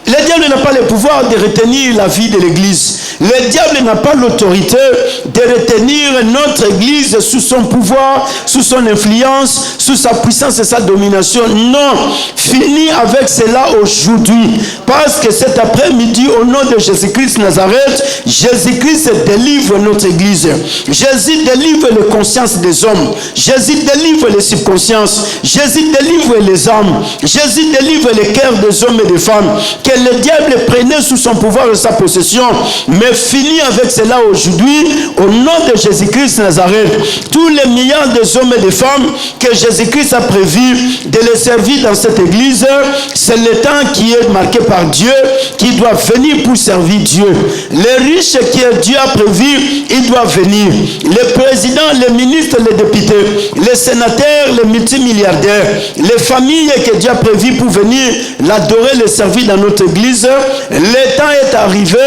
Le diable n'a pas le pouvoir de retenir la vie de l'église. Le diable n'a pas l'autorité de retenir notre église sous son pouvoir, sous son influence, sous sa puissance et sa domination. Non, fini avec cela aujourd'hui. Parce que cet après-midi, au nom de Jésus-Christ Nazareth, Jésus-Christ délivre notre église. Jésus délivre les consciences des hommes. Jésus délivre les subconsciences. Jésus délivre les âmes. Jésus délivre les cœurs des hommes et des femmes. Que le diable prenait sous son pouvoir et sa possession, mais finit avec cela aujourd'hui, au nom de Jésus-Christ Nazareth. Tous les milliards d'hommes et de femmes que Jésus-Christ a prévu de les servir dans cette église, c'est le temps qui est marqué par Dieu, qui doit venir pour servir Dieu. Les riches que Dieu a prévu, ils doivent venir. Les présidents, les ministres, les députés, les sénateurs, les multimilliardaires, les familles que Dieu a prévu pour venir l'adorer, le servir dans notre église, le temps est arrivé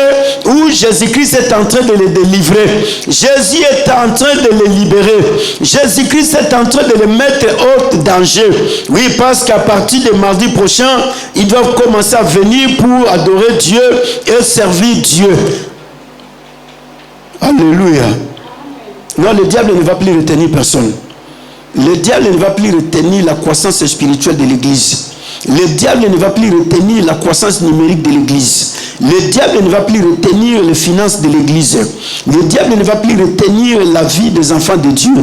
où Jésus-Christ est en train de les délivrer. Jésus est en train de les libérer. Jésus-Christ est en train de les mettre hors danger. Oui, parce qu'à partir de mardi prochain, ils doivent commencer à venir pour adorer Dieu et servir Dieu. Alléluia. Non, le diable ne va plus retenir personne. Le diable ne va plus retenir la croissance spirituelle de l'église. Le diable ne va plus retenir la croissance numérique de l'église. Le diable ne va plus retenir les finances de l'église. Le diable ne va plus retenir la vie des enfants de Dieu.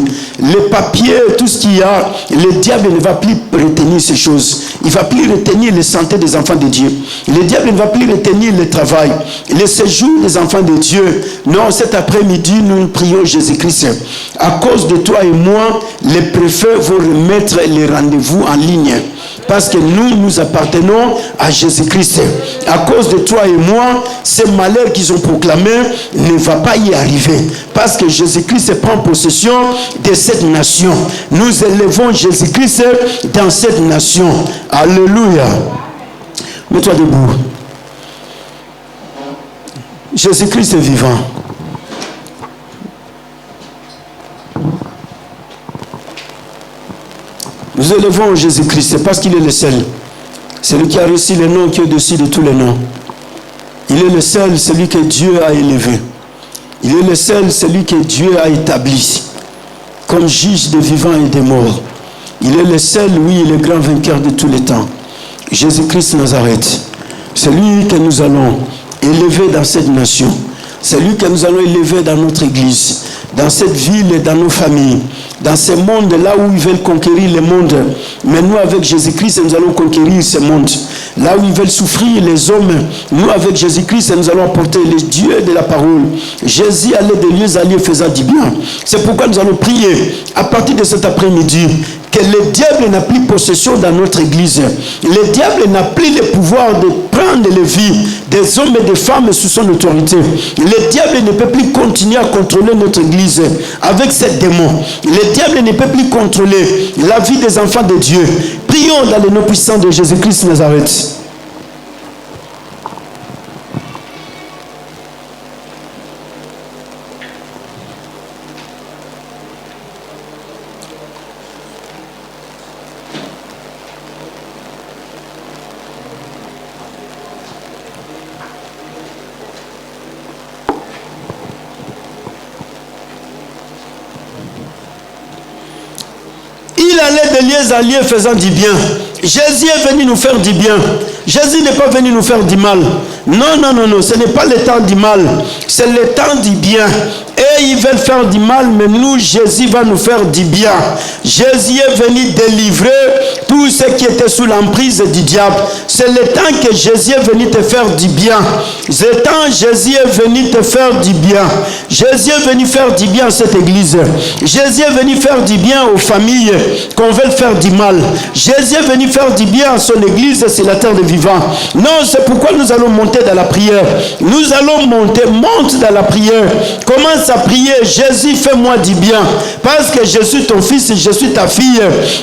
Les papiers, tout ce qu'il y a, le diable ne va plus retenir ces choses. Il ne va plus retenir la santé des enfants de Dieu. Le diable ne va plus retenir le travail, le séjour des enfants de Dieu. Non, cet après-midi, nous prions Jésus-Christ. À cause de toi et moi, les préfets vont remettre les rendez-vous en ligne. Parce que nous appartenons à Jésus-Christ. À cause de toi et moi, ces malheurs qu'ils ont proclamés ne va pas y arriver. Parce que Jésus-Christ prend possession de cette nation. Nous élevons Jésus-Christ dans cette nation. Alléluia. Mets-toi debout. Jésus-Christ est vivant. Nous élevons Jésus-Christ parce qu'il est le seul. Celui qui a reçu le nom qui est au-dessus de tous les noms. Il est le seul, celui que Dieu a élevé. Il est le seul, celui que Dieu a établi comme juge des vivants et des morts. Il est le seul, oui, le grand vainqueur de tous les temps. Jésus-Christ Nazareth. Celui que nous allons élever dans cette nation. Celui que nous allons élever dans notre église, dans cette ville et dans nos familles, dans ce monde là où ils veulent conquérir le monde. Mais nous avec Jésus-Christ, nous allons conquérir ce monde. Là où ils veulent souffrir les hommes, nous avec Jésus-Christ, nous allons apporter les dieux de la parole. Jésus allait de lieu à lieu faisant du bien. C'est pourquoi nous allons prier à partir de cet après-midi que le diable n'a plus possession dans notre église. Le diable n'a plus le pouvoir de prendre les vies des hommes et des femmes sous son autorité. Le diable ne peut plus continuer à contrôler notre église avec ces démons. Le diable ne peut plus contrôler la vie des enfants de Dieu. Prions dans le nom puissant de Jésus-Christ Nazareth. Il allait de lieu en lieu faisant du bien. Jésus est venu nous faire du bien. Jésus n'est pas venu nous faire du mal. Non, non, non, non. Ce n'est pas le temps du mal. C'est le temps du bien. Et ils veulent faire du mal, mais nous, Jésus va nous faire du bien. Jésus est venu délivrer tous ceux qui étaient sous l'emprise du diable. C'est le temps que Jésus est venu te faire du bien. C'est le temps Jésus est venu te faire du bien. Jésus est venu faire du bien à cette église. Jésus est venu faire du bien aux familles qu'on veut faire du mal. Jésus est venu faire du bien à son église sur la terre des vivants. Non, c'est pourquoi nous allons monter dans la prière. Nous allons monter, monte dans la prière. Commence à prier. Jésus, fais-moi du bien. Parce que je suis ton fils et je suis ta fille.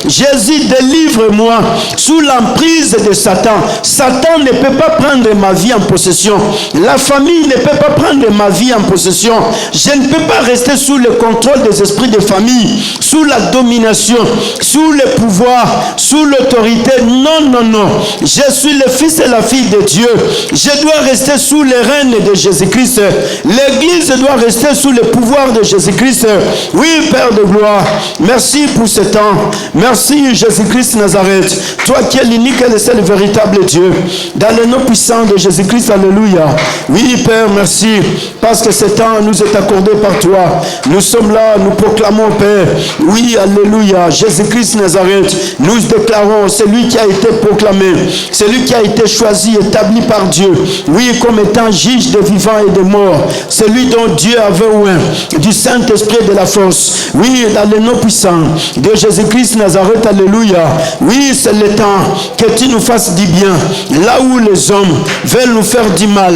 Jésus, délivre délivre-moi sous l'emprise de Satan. Satan ne peut pas prendre ma vie en possession. La famille ne peut pas prendre ma vie en possession. Je ne peux pas rester sous le contrôle des esprits de famille, sous la domination, sous le pouvoir, sous l'autorité. Non, non, non. Je suis le fils et la fille de Dieu. Je dois rester sous le règne de Jésus-Christ. L'Église doit rester sous le pouvoir de Jésus-Christ. Oui, Père de gloire, merci pour ce temps. Merci, Jésus-Christ Nazareth. Toi qui es l'unique et le seul véritable Dieu. Dans le nom puissant de Jésus-Christ, alléluia. Oui, Père, merci. Parce que ce temps nous est accordé par toi. Nous sommes là, nous proclamons, Père. Oui, alléluia. Jésus-Christ Nazareth, nous déclarons celui qui a été proclamé, celui qui a été choisi, établi par Dieu. Oui, comme étant juge des vivants et des morts. Celui dont Dieu avait oint du Saint-Esprit et de la force. Oui, dans le nom puissant de Jésus-Christ Nazareth, alléluia. Oui, c'est le temps que tu nous fasses du bien. Là où les hommes veulent nous faire du mal,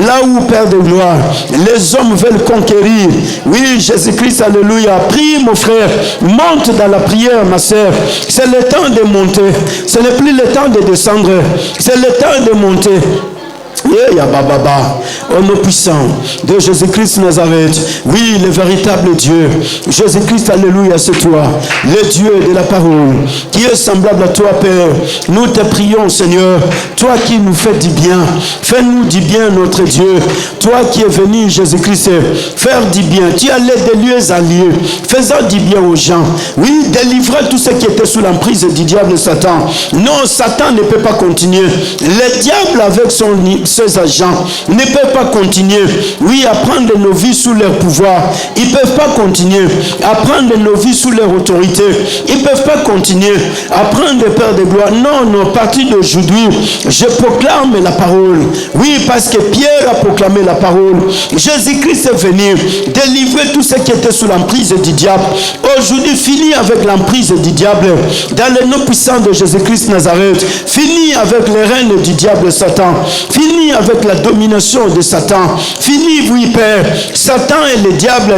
là où, Père de gloire, les hommes veulent conquérir. Oui, Jésus-Christ, alléluia. Prie, mon frère, monte dans la prière, ma sœur. C'est le temps de monter. Ce n'est plus le temps de descendre. C'est le temps de monter. Au nom puissant de Jésus-Christ Nazareth, oui, le véritable Dieu, Jésus-Christ, alléluia, c'est toi, le Dieu de la parole, qui est semblable à toi, Père. Nous te prions, Seigneur, toi qui nous fais du bien, fais-nous du bien, notre Dieu, toi qui es venu, Jésus-Christ, faire du bien, tu allais de lieu à lieu, faisant du bien aux gens, oui, délivrant tous ceux qui étaient sous l'emprise du diable Satan. Non, Satan ne peut pas continuer. Le diable avec ses agents ne peuvent pas continuer, oui, à prendre nos vies sous leur pouvoir. Ils ne peuvent pas continuer à prendre nos vies sous leur autorité. Ils ne peuvent pas continuer à prendre des pères de gloire. Non, non, à partir d'aujourd'hui, je proclame la parole. Oui, parce que Pierre a proclamé la parole. Jésus-Christ est venu délivrer tous ceux qui étaient sous l'emprise du diable. Aujourd'hui, fini avec l'emprise du diable. Dans le nom puissant de Jésus-Christ Nazareth, fini avec les règnes du diable Satan. Fini avec la domination de Satan. Fini, oui, Père. Satan et le diable,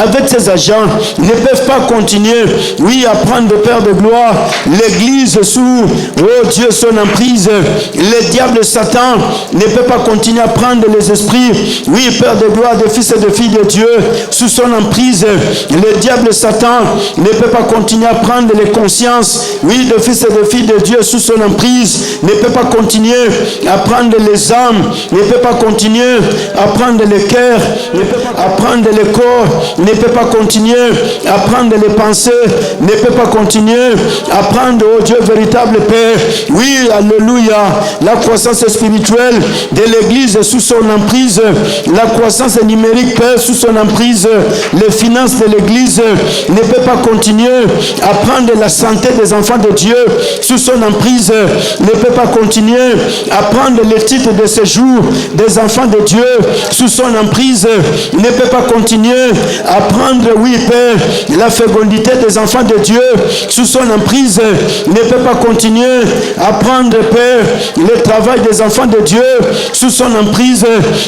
avec ses agents, ne peuvent pas continuer, oui, à prendre, Père de gloire, l'Église sous, oh Dieu, son emprise. Le diable Satan ne peut pas continuer à prendre les esprits, oui, Père de gloire, des fils et des filles de Dieu, sous son emprise. Le diable Satan ne peut pas continuer à prendre les consciences, oui, des fils et des filles de Dieu, sous son emprise. Ne peut pas continuer à prendre les âmes, ne peut pas continuer à prendre les cœurs, ne peut pas prendre les corps, ne peut pas continuer à prendre les pensées, ne peut pas continuer à prendre, oh Dieu véritable Père, oui, alléluia, la croissance spirituelle de l'Église sous son emprise, la croissance numérique, Père, sous son emprise, les finances de l'Église ne peut pas continuer à prendre la santé des enfants de Dieu sous son emprise, ne peut pas continuer à prendre les titres de séjour des enfants de Dieu sous son emprise, ne peut pas continuer à prendre, oui, Père, la fécondité des enfants de Dieu sous son emprise, ne peut pas continuer à prendre, Père, le travail des enfants de Dieu sous son emprise.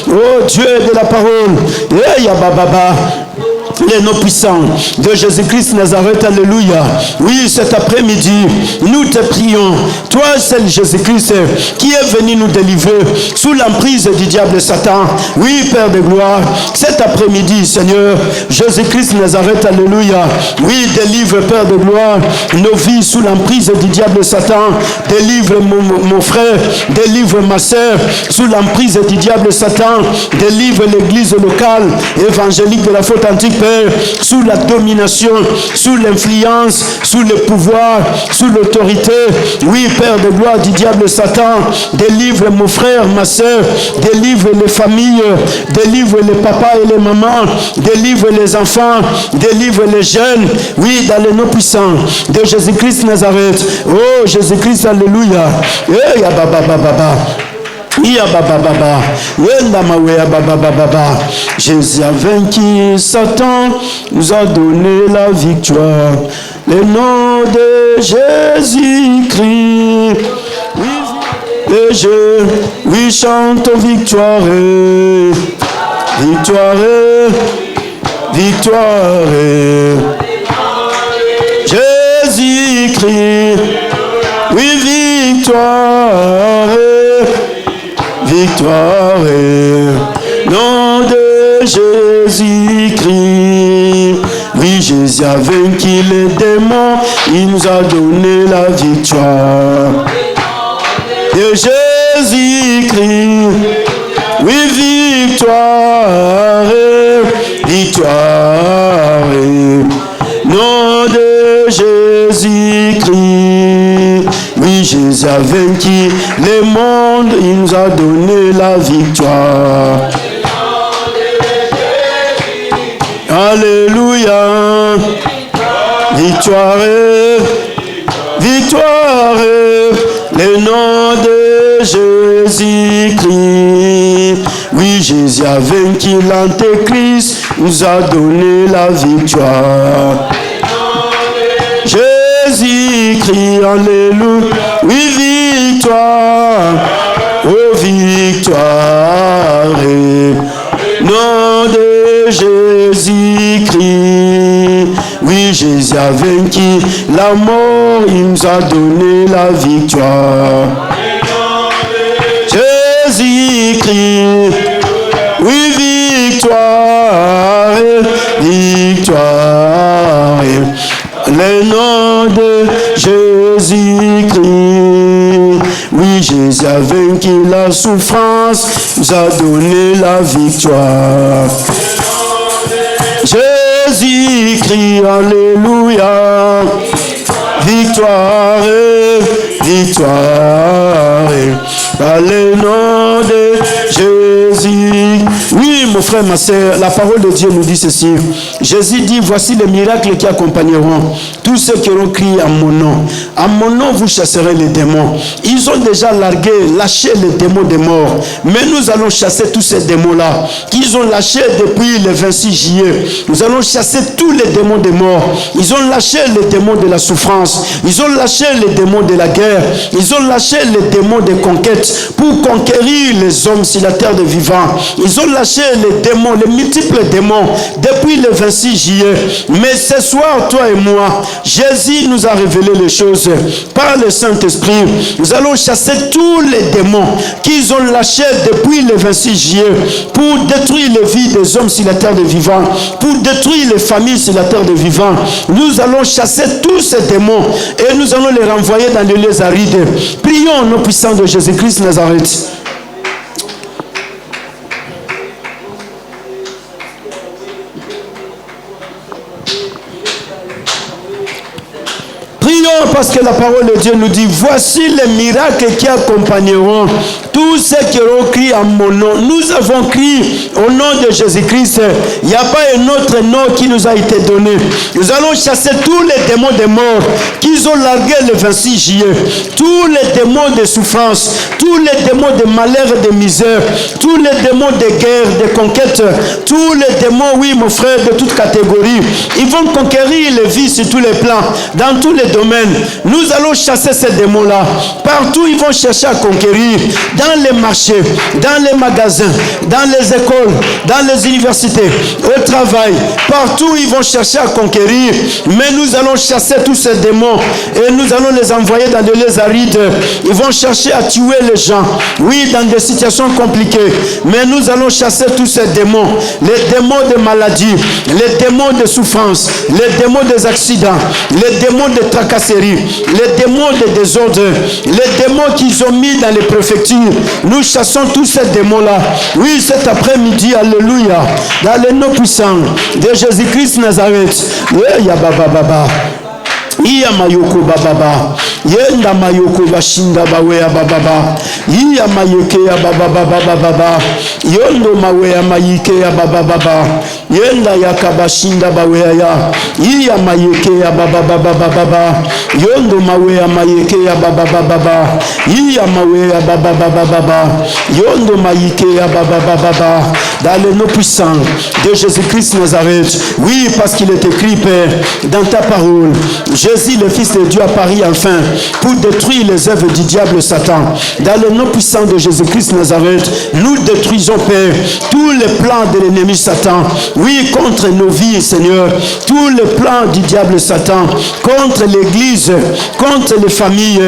Oh Dieu de la parole, les noms puissants de Jésus-Christ Nazareth, alléluia. Oui, cet après-midi, nous te prions, toi seul Jésus-Christ, qui est venu nous délivrer sous l'emprise du diable Satan. Oui, Père de gloire, cet après-midi, Seigneur, Jésus-Christ Nazareth, alléluia. Oui, délivre, Père de gloire, nos vies sous l'emprise du diable Satan. Délivre mon frère, délivre ma sœur sous l'emprise du diable Satan. Délivre l'église locale évangélique de la faute antique, Père, sous la domination, sous l'influence, sous le pouvoir, sous l'autorité, oui, Père de gloire, du diable Satan. Délivre mon frère, ma soeur, délivre les familles, délivre les papas et les mamans, délivre les enfants, délivre les jeunes, oui, dans le nom puissant de Jésus-Christ Nazareth. Oh Jésus-Christ, alléluia. Jésus a vaincu Satan, nous a donné la victoire. Le nom de Jésus-Christ. Et je lui chante victoire, victoire, victoire. Jésus-Christ. victoire. Nom de Jésus-Christ. Oui, Jésus a vaincu les démons, il nous a donné la victoire. De Jésus-Christ. Oui, victoire, victoire. Nom de Jésus-Christ. Oui, Jésus a vaincu le monde, il nous a donné la victoire. Alléluia. Victoire, victoire. Le nom de Jésus-Christ. Oui, Jésus a vaincu l'Antéchrist, nous a donné la victoire. Jésus-Christ, alléluia. Oui, victoire. Oh, victoire. Nom de Jésus-Christ. Oui, Jésus a vaincu la mort, il nous a donné la victoire. Jésus-Christ. Oui, victoire. Victoire. Le nom de Jésus-Christ. Oui, Jésus a vaincu la souffrance, nous a donné la victoire. Jésus-Christ, alléluia. Victoire, victoire. Dans le nom de Jésus. Oui, mon frère, ma soeur, la parole de Dieu nous dit ceci. Jésus dit, voici les miracles qui accompagneront tous ceux qui auront crié à mon nom. À mon nom, vous chasserez les démons. Ils ont déjà largué, lâché les démons des morts. Mais nous allons chasser tous ces démons-là qu'ils ont lâchés depuis le 26 juillet. Nous allons chasser tous les démons des morts. Ils ont lâché les démons de la souffrance. Ils ont lâché les démons de la guerre. Ils ont lâché les démons des conquêtes pour conquérir les hommes sur la terre des vivants. Ils ont lâché les démons, les multiples démons depuis le 26 juillet. Mais ce soir, toi et moi, Jésus nous a révélé les choses par le Saint-Esprit. Nous allons chasser tous les démons qu'ils ont lâchés depuis le 26 juillet pour détruire les vies des hommes sur la terre des vivants, pour détruire les familles sur la terre des vivants. Nous allons chasser tous ces démons et nous allons les renvoyer dans les lieux arides. Prions au nom puissant de Jésus-Christ Nazareth. Parce que la parole de Dieu nous dit, voici les miracles qui accompagneront tous ceux qui auront crié à mon nom. Nous avons crié au nom de Jésus-Christ. Il n'y a pas un autre nom qui nous a été donné. Nous allons chasser tous les démons des morts qu'ils ont largués le 26 juillet. Tous les démons de souffrance, tous les démons de malheur et de misère, tous les démons de guerre, de conquête, tous les démons, oui mon frère, de toutes catégories. Ils vont conquérir les vies sur tous les plans, dans tous les domaines. Nous allons chasser ces démons-là. Partout, ils vont chercher à conquérir. Dans les marchés, dans les magasins, dans les écoles, dans les universités, au travail. Partout, ils vont chercher à conquérir. Mais nous allons chasser tous ces démons et nous allons les envoyer dans des lieux arides. Ils vont chercher à tuer les gens. Oui, dans des situations compliquées. Mais nous allons chasser tous ces démons. Les démons de maladie, les démons de souffrance, les démons des accidents, les démons de tracasserie, les démons de désordre, les démons qu'ils ont mis dans les préfectures. Nous chassons tous ces démons-là. Oui, cet après-midi, alléluia, dans le nom puissant de Jésus-Christ Nazareth. Ya baba baba. Iya mayoko bababa. Yenda mayoko bashinda bawe bababa. Iya mayeke ya bababa baba. Yondo mawe ya mayike ya bababa. Yenda yakabashinda bawe ya. Iya mayeke ya bababa baba. Yondo mawe ya mayeke ya bababa baba. Iya mawe ya bababa baba. Yondo mayike ya bababa baba. Dans le nom puissant de Jésus-Christ Nazareth. Oui, parce qu'il est écrit, Père, dans ta parole, Jésus, le Fils de Dieu, apparut enfin pour détruire les œuvres du diable Satan. Dans le nom puissant de Jésus-Christ Nazareth, nous détruisons, Père, tous les plans de l'ennemi Satan. oui, contre nos vies, Seigneur, tous les plans du diable Satan, contre l'Église, contre les familles,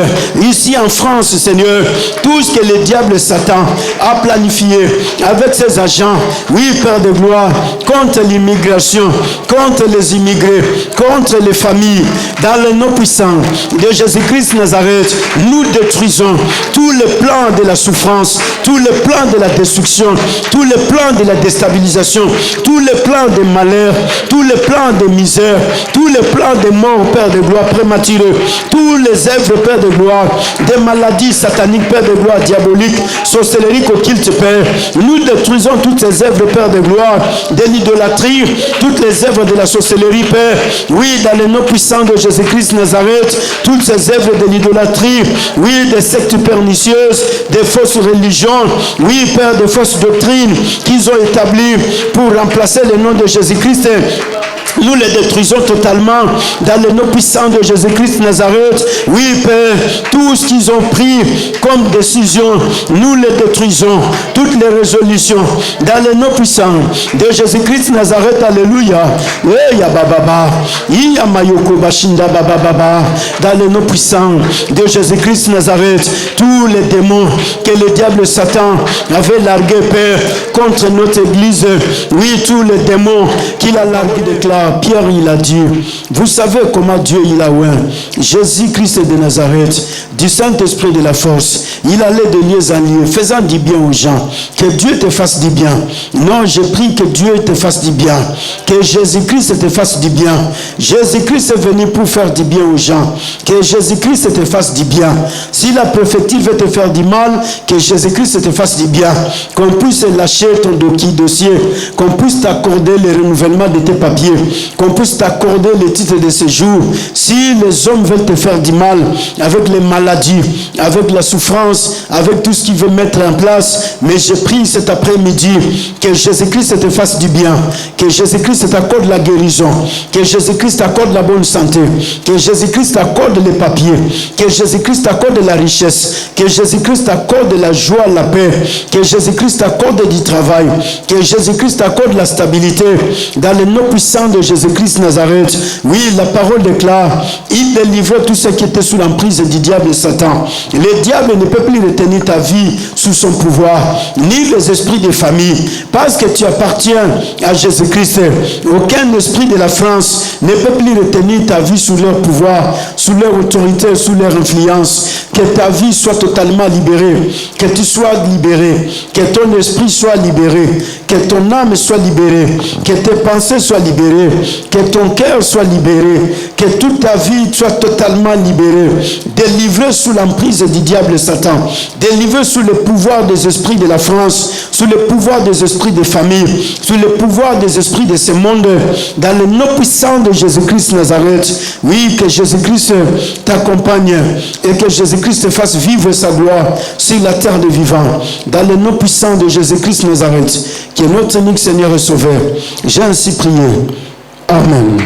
ici en France, Seigneur, tout ce que le diable Satan a planifié avec ses agents, oui, Père de gloire, contre l'immigration, contre les immigrés, contre les familles, dans le nom puissant de Jésus-Christ Nazareth, nous détruisons tous les plans de la souffrance, tous les plans de la destruction, tous les plans de la déstabilisation, tous les plans de malheur, tous les plans de misère, tous les plans de mort, Père de gloire, prématurés, tous les œuvres, Père de gloire, des maladies sataniques, Père de gloire, diaboliques, sorcellerie, occulte, Père. Nous détruisons toutes ces œuvres, Père de gloire, de l'idolâtrie, toutes les œuvres de la sorcellerie, Père. Oui, dans le nom puissant de Jésus-Christ Nazareth, toutes ces œuvres de l'idolâtrie, oui, des sectes pernicieuses, des fausses religions, oui, Père, des fausses doctrines qu'ils ont établies pour remplacer le nom de Jésus-Christ. Nous les détruisons totalement dans le nom puissant de Jésus-Christ Nazareth. Oui, Père, tout ce qu'ils ont pris comme décision, nous les détruisons. Toutes les résolutions dans le nom puissant de Jésus-Christ Nazareth. Alléluia. Dans le nom puissant de Jésus-Christ Nazareth, tous les démons que le diable Satan avait largués, Père, contre notre église, oui, tous les démons qu'il a largués déclarent. Pierre, il a dit, vous savez comment Dieu il a oint Jésus-Christ de Nazareth, du Saint-Esprit de la force. Il allait de lieu en lieu, faisant du bien aux gens. Que Dieu te fasse du bien. Non, je prie que Dieu te fasse du bien. Que Jésus-Christ te fasse du bien. Jésus-Christ est venu pour faire du bien aux gens. Que Jésus-Christ te fasse du bien. Si la prophétie veut te faire du mal, que Jésus-Christ te fasse du bien. Qu'on puisse lâcher ton dossier. Qu'on puisse t'accorder le renouvellement de tes papiers. Qu'on puisse t'accorder le titre de séjour. Si les hommes veulent te faire du mal, avec les maladies, avec la souffrance, avec tout ce qu'ils veulent mettre en place, mais je prie cet après-midi que Jésus-Christ te fasse du bien, que Jésus-Christ t'accorde la guérison, que Jésus-Christ t'accorde la bonne santé, que Jésus-Christ t'accorde les papiers, que Jésus-Christ t'accorde la richesse, que Jésus-Christ t'accorde la joie, la paix, que Jésus-Christ t'accorde du travail, que Jésus-Christ t'accorde la stabilité, dans le nom puissant de Jésus-Christ Nazareth. Oui, la parole déclare, il délivrait tous ceux qui étaient sous l'emprise du diable et Satan. Le diable ne peut plus retenir ta vie sous son pouvoir, ni les esprits des familles, parce que tu appartiens à Jésus-Christ. Aucun esprit de la France ne peut plus retenir ta vie sous leur pouvoir, sous leur autorité, sous leur influence. Que ta vie soit totalement libérée, que tu sois libéré, que ton esprit soit libéré, que ton âme soit libérée, que tes pensées soient libérées, que ton cœur soit libéré, que toute ta vie soit totalement libérée, délivrée sous l'emprise du diable Satan, délivrée sous le pouvoir des esprits de la France, sous le pouvoir des esprits des familles, sous le pouvoir des esprits de ce monde, dans le nom puissant de Jésus-Christ Nazareth. Oui, que Jésus-Christ t'accompagne et que Jésus-Christ te fasse vivre sa gloire sur la terre des vivants. Dans le nom puissant de Jésus-Christ Nazareth, qui est notre unique Seigneur et Sauveur. J'ai ainsi prié. Amen.